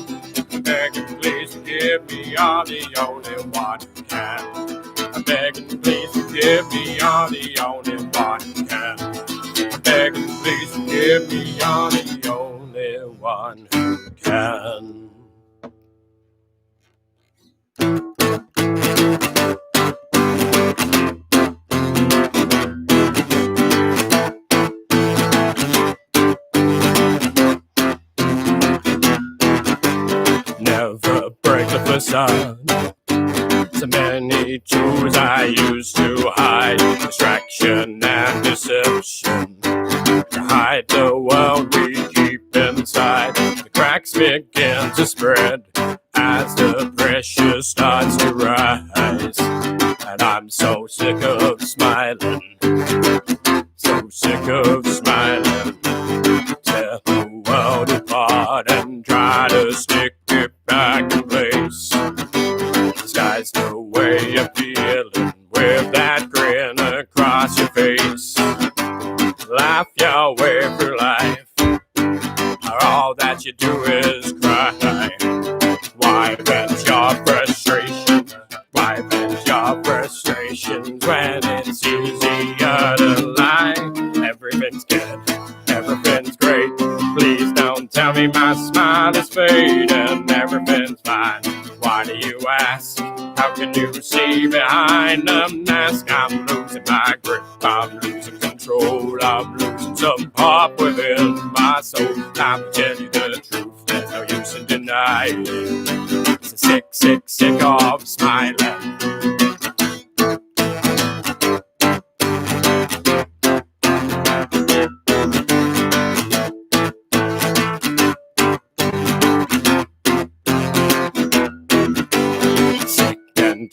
I beg and please forgive me, you're the only one who can. I beg and please forgive me, you're the only one who can. I beg and please forgive me, you're the only one who can. Never break the facade. So many tools I use to hide distraction and deception, to hide the world we keep inside. The cracks begin to spread as the pressure starts to rise, and I'm so sick of smiling, so sick of smiling. Tear the world apart and try to stick it back in place. Disguise the way you're feeling with that grin across your face. Laugh your way through life, or all that you do is cry. Why vent your frustration? Why vent your frustrations when it's easier to lie? Everything's good, everything's great. Please don't tell me my smile is fading. Everything's fine. Why do you ask? How can you see behind the mask? I'm losing my grip, I'm losing control, I'm losing some pop within my soul. Time to tell you the truth, there's no use in denying. It's a sick, sick, sick of smiling.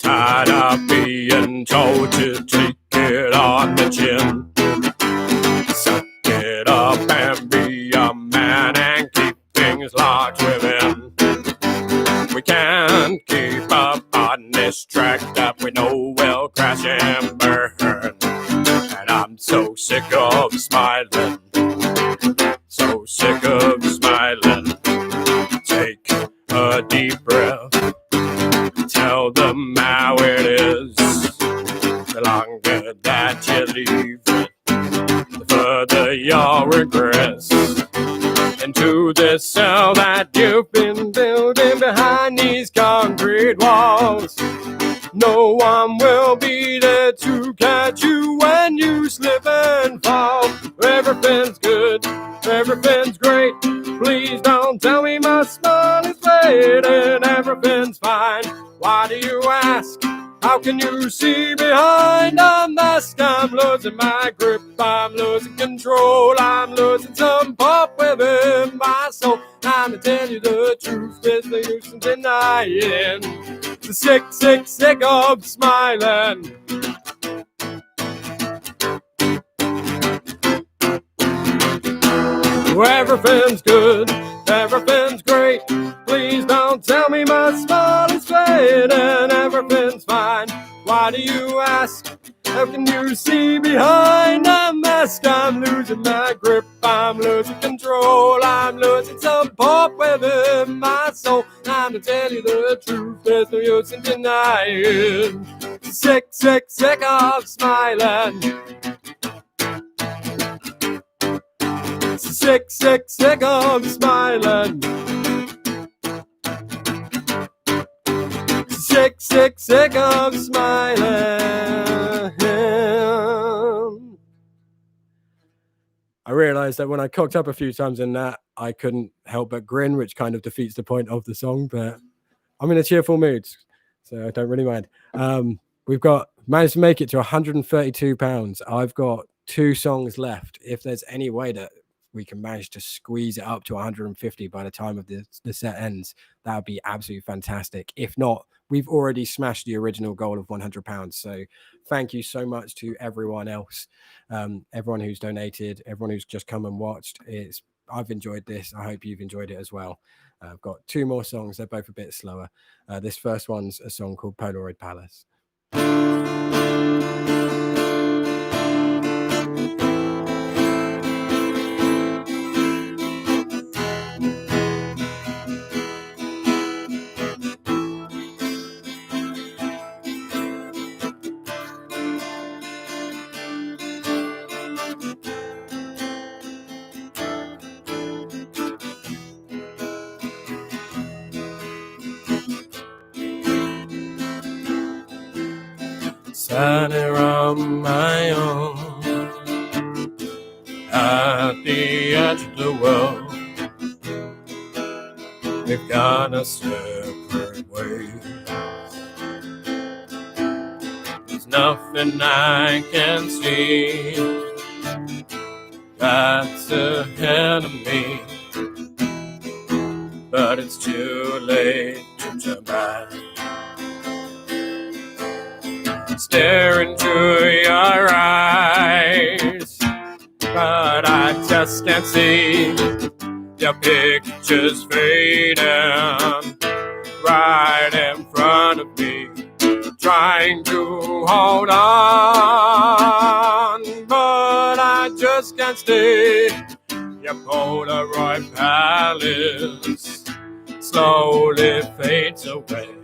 Tired of being told to take it on the chin. Suck it up and be a man and keep things locked within. We can't keep up on this track that we know will crash and burn. And I'm so sick of smiling, so sick of smiling. Take a deep breath, tell them how it is. The longer that you leave it, the further your regress into this cell that you've been building behind these concrete walls. No one will be there to catch you when you slip and fall. Everything's good, everything's great. Please don't tell me my smile is fading. Everything's fine. Why do you ask? How can you see behind the mask? I'm losing my grip, I'm losing control, I'm losing some pop within my soul. Time to tell you the truth, there's no use in denying. The sick, sick, sick of smiling. Everything's good, everything's great. Please don't tell me my smile is fading. Everything's fine. Why do you ask? How can you see behind the mask? I'm losing my grip, I'm losing control, I'm losing some pop within my soul. Time to tell you the truth, there's no use in denying. Sick of smiling. Sick of smiling. Sick of smiling. I realised that when I cocked up a few times in that, I couldn't help but grin, which kind of defeats the point of the song, but I'm in a cheerful mood, so I don't really mind. We've managed to make it to £132. I've got 2 songs left. If there's any way that we can manage to squeeze it up to 150 by the time of the set ends, that would be absolutely fantastic. If not, we've already smashed the original goal of £100. So thank you so much to everyone else, everyone who's donated, everyone who's just come and watched. I've enjoyed this. I hope you've enjoyed it as well. I've got 2 more songs. They're both a bit slower. This first one's a song called Polaroid Palace. Sat here on my own at the edge of the world. We've gone a separate way. There's nothing I can see that's ahead of me, but it's too late to turn back. Stare into your eyes, but I just can't see your pictures fading right in front of me, trying to hold on, but I just can't stay. Your Polaroid palace slowly fades away.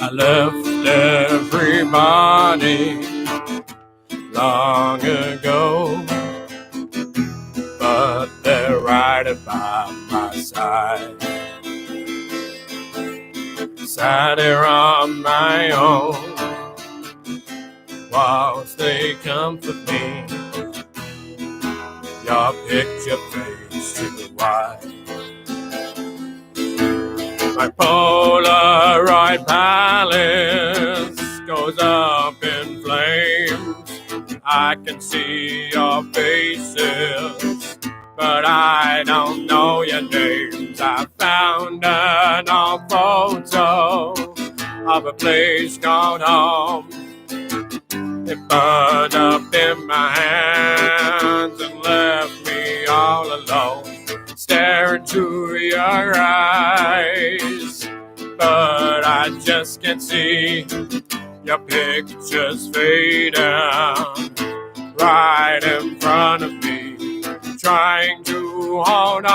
I left everybody long ago, but they're right by my side. Sat here on my own whilst they comfort me. Your picture fades to the white. My Polaroid palace goes up in flames. I can see your faces, but I don't know your names. I found an old photo of a place called home. It burned up in my hands and left me all alone. Stare into your eyes, but I just can't see your pictures fading right in front of me, trying to hold on,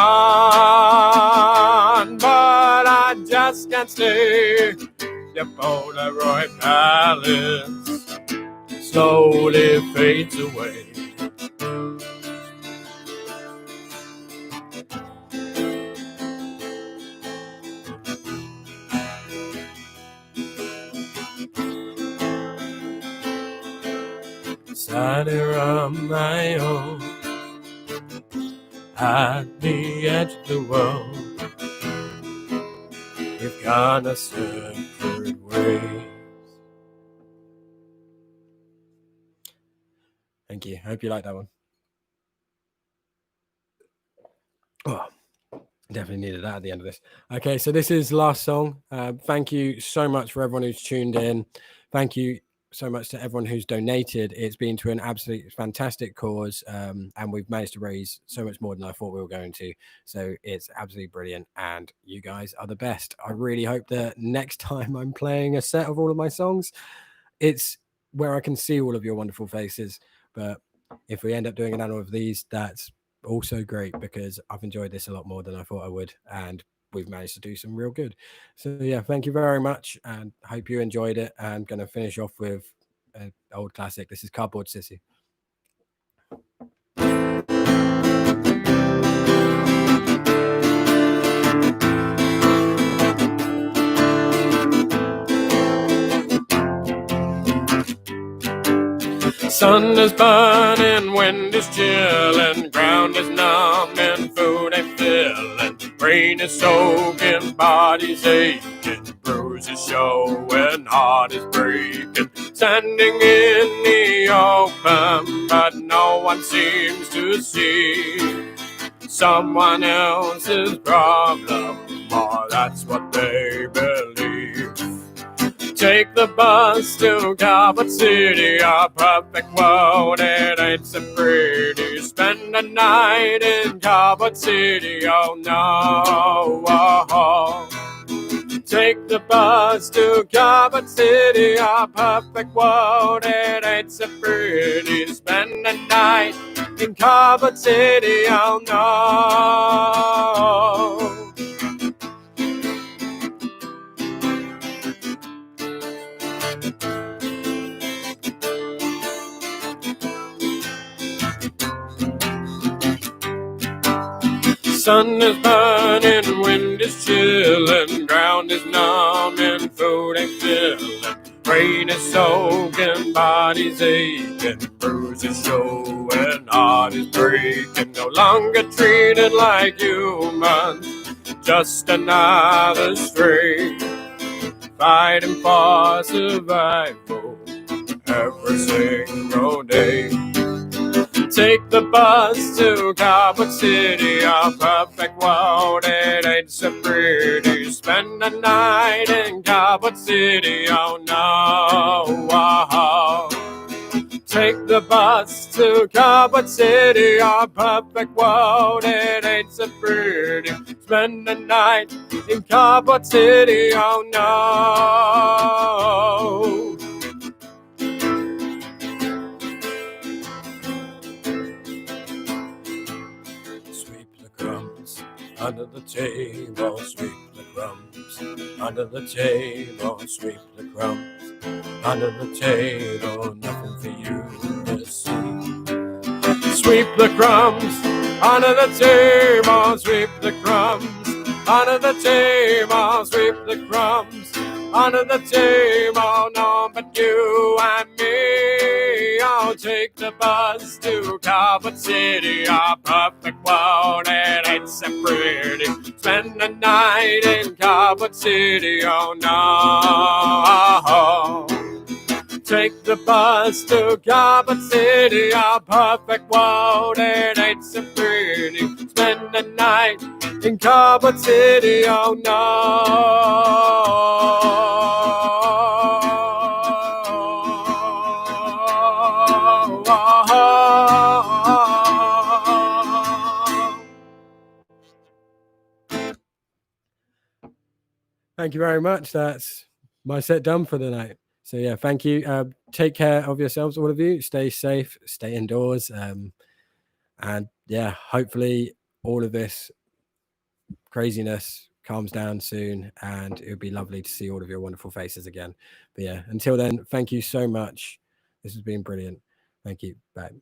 but I just can't stay. Your Polaroid palace slowly fades away. Sat here on my own at the edge of the world. We've gone a separate ways. Thank you. Hope you like that one. Oh, definitely needed that at the end of this. Okay, so this is last song. Thank you so much for everyone who's tuned in. Thank you so much to everyone who's donated. It's been to an absolutely fantastic cause, and we've managed to raise so much more than I thought we were going to. So it's absolutely brilliant, and you guys are the best. I really hope that next time I'm playing a set of all of my songs, it's where I can see all of your wonderful faces. But if we end up doing another of these, that's also great, because I've enjoyed this a lot more than I thought I would, and we've managed to do some real good. So yeah, thank you very much, and hope you enjoyed it. I'm going to finish off with an old classic. This is Cardboard Sissy. Sun is burning, wind is chilling, ground is numb and food ain't filling. Brain is soaking, body's aching, bruises showing, heart is breaking. Standing in the open, but no one seems to see someone else's problem, or that's what they believe. Take the bus to Carbon City, our perfect world, it ain't so pretty. Spend a night in Carbon City, oh no. Take the bus to Carbon City, our perfect world, it ain't so pretty. Spend a night in Carbon City, oh no. Sun is burning, wind is chilling, ground is numb and food ain't filling. Brain is soaking, body's aching, bruises showing, heart is breaking. No longer treated like humans, just another stray, fighting for survival every single day. Take the bus to Carbon City, our perfect world, it ain't so pretty. Spend a night in Carbon City, oh no. Take the bus to Carbon City, our perfect world, it ain't so pretty. Spend a night in Carbon City, oh no. Under the table, sweep the crumbs. Under the table, sweep the crumbs. Under the table, nothing for you to see. Sweep the crumbs. Under the table, sweep the crumbs. Under the table, sweep the crumbs. Under the table, no but you and me. I'll take the bus to Carbon City, our perfect world, it ain't so pretty. Spend the night in Carbon City, oh no. Take the bus to Carbon City, our perfect world, it ain't so pretty. Spend the night in Carbon City, oh no. Thank you very much. That's my set done for the night. So yeah, thank you. Take care of yourselves, all of you. Stay safe, stay indoors. And yeah, hopefully all of this craziness calms down soon, and it would be lovely to see all of your wonderful faces again. But yeah, until then, thank you so much. This has been brilliant. Thank you. Bye.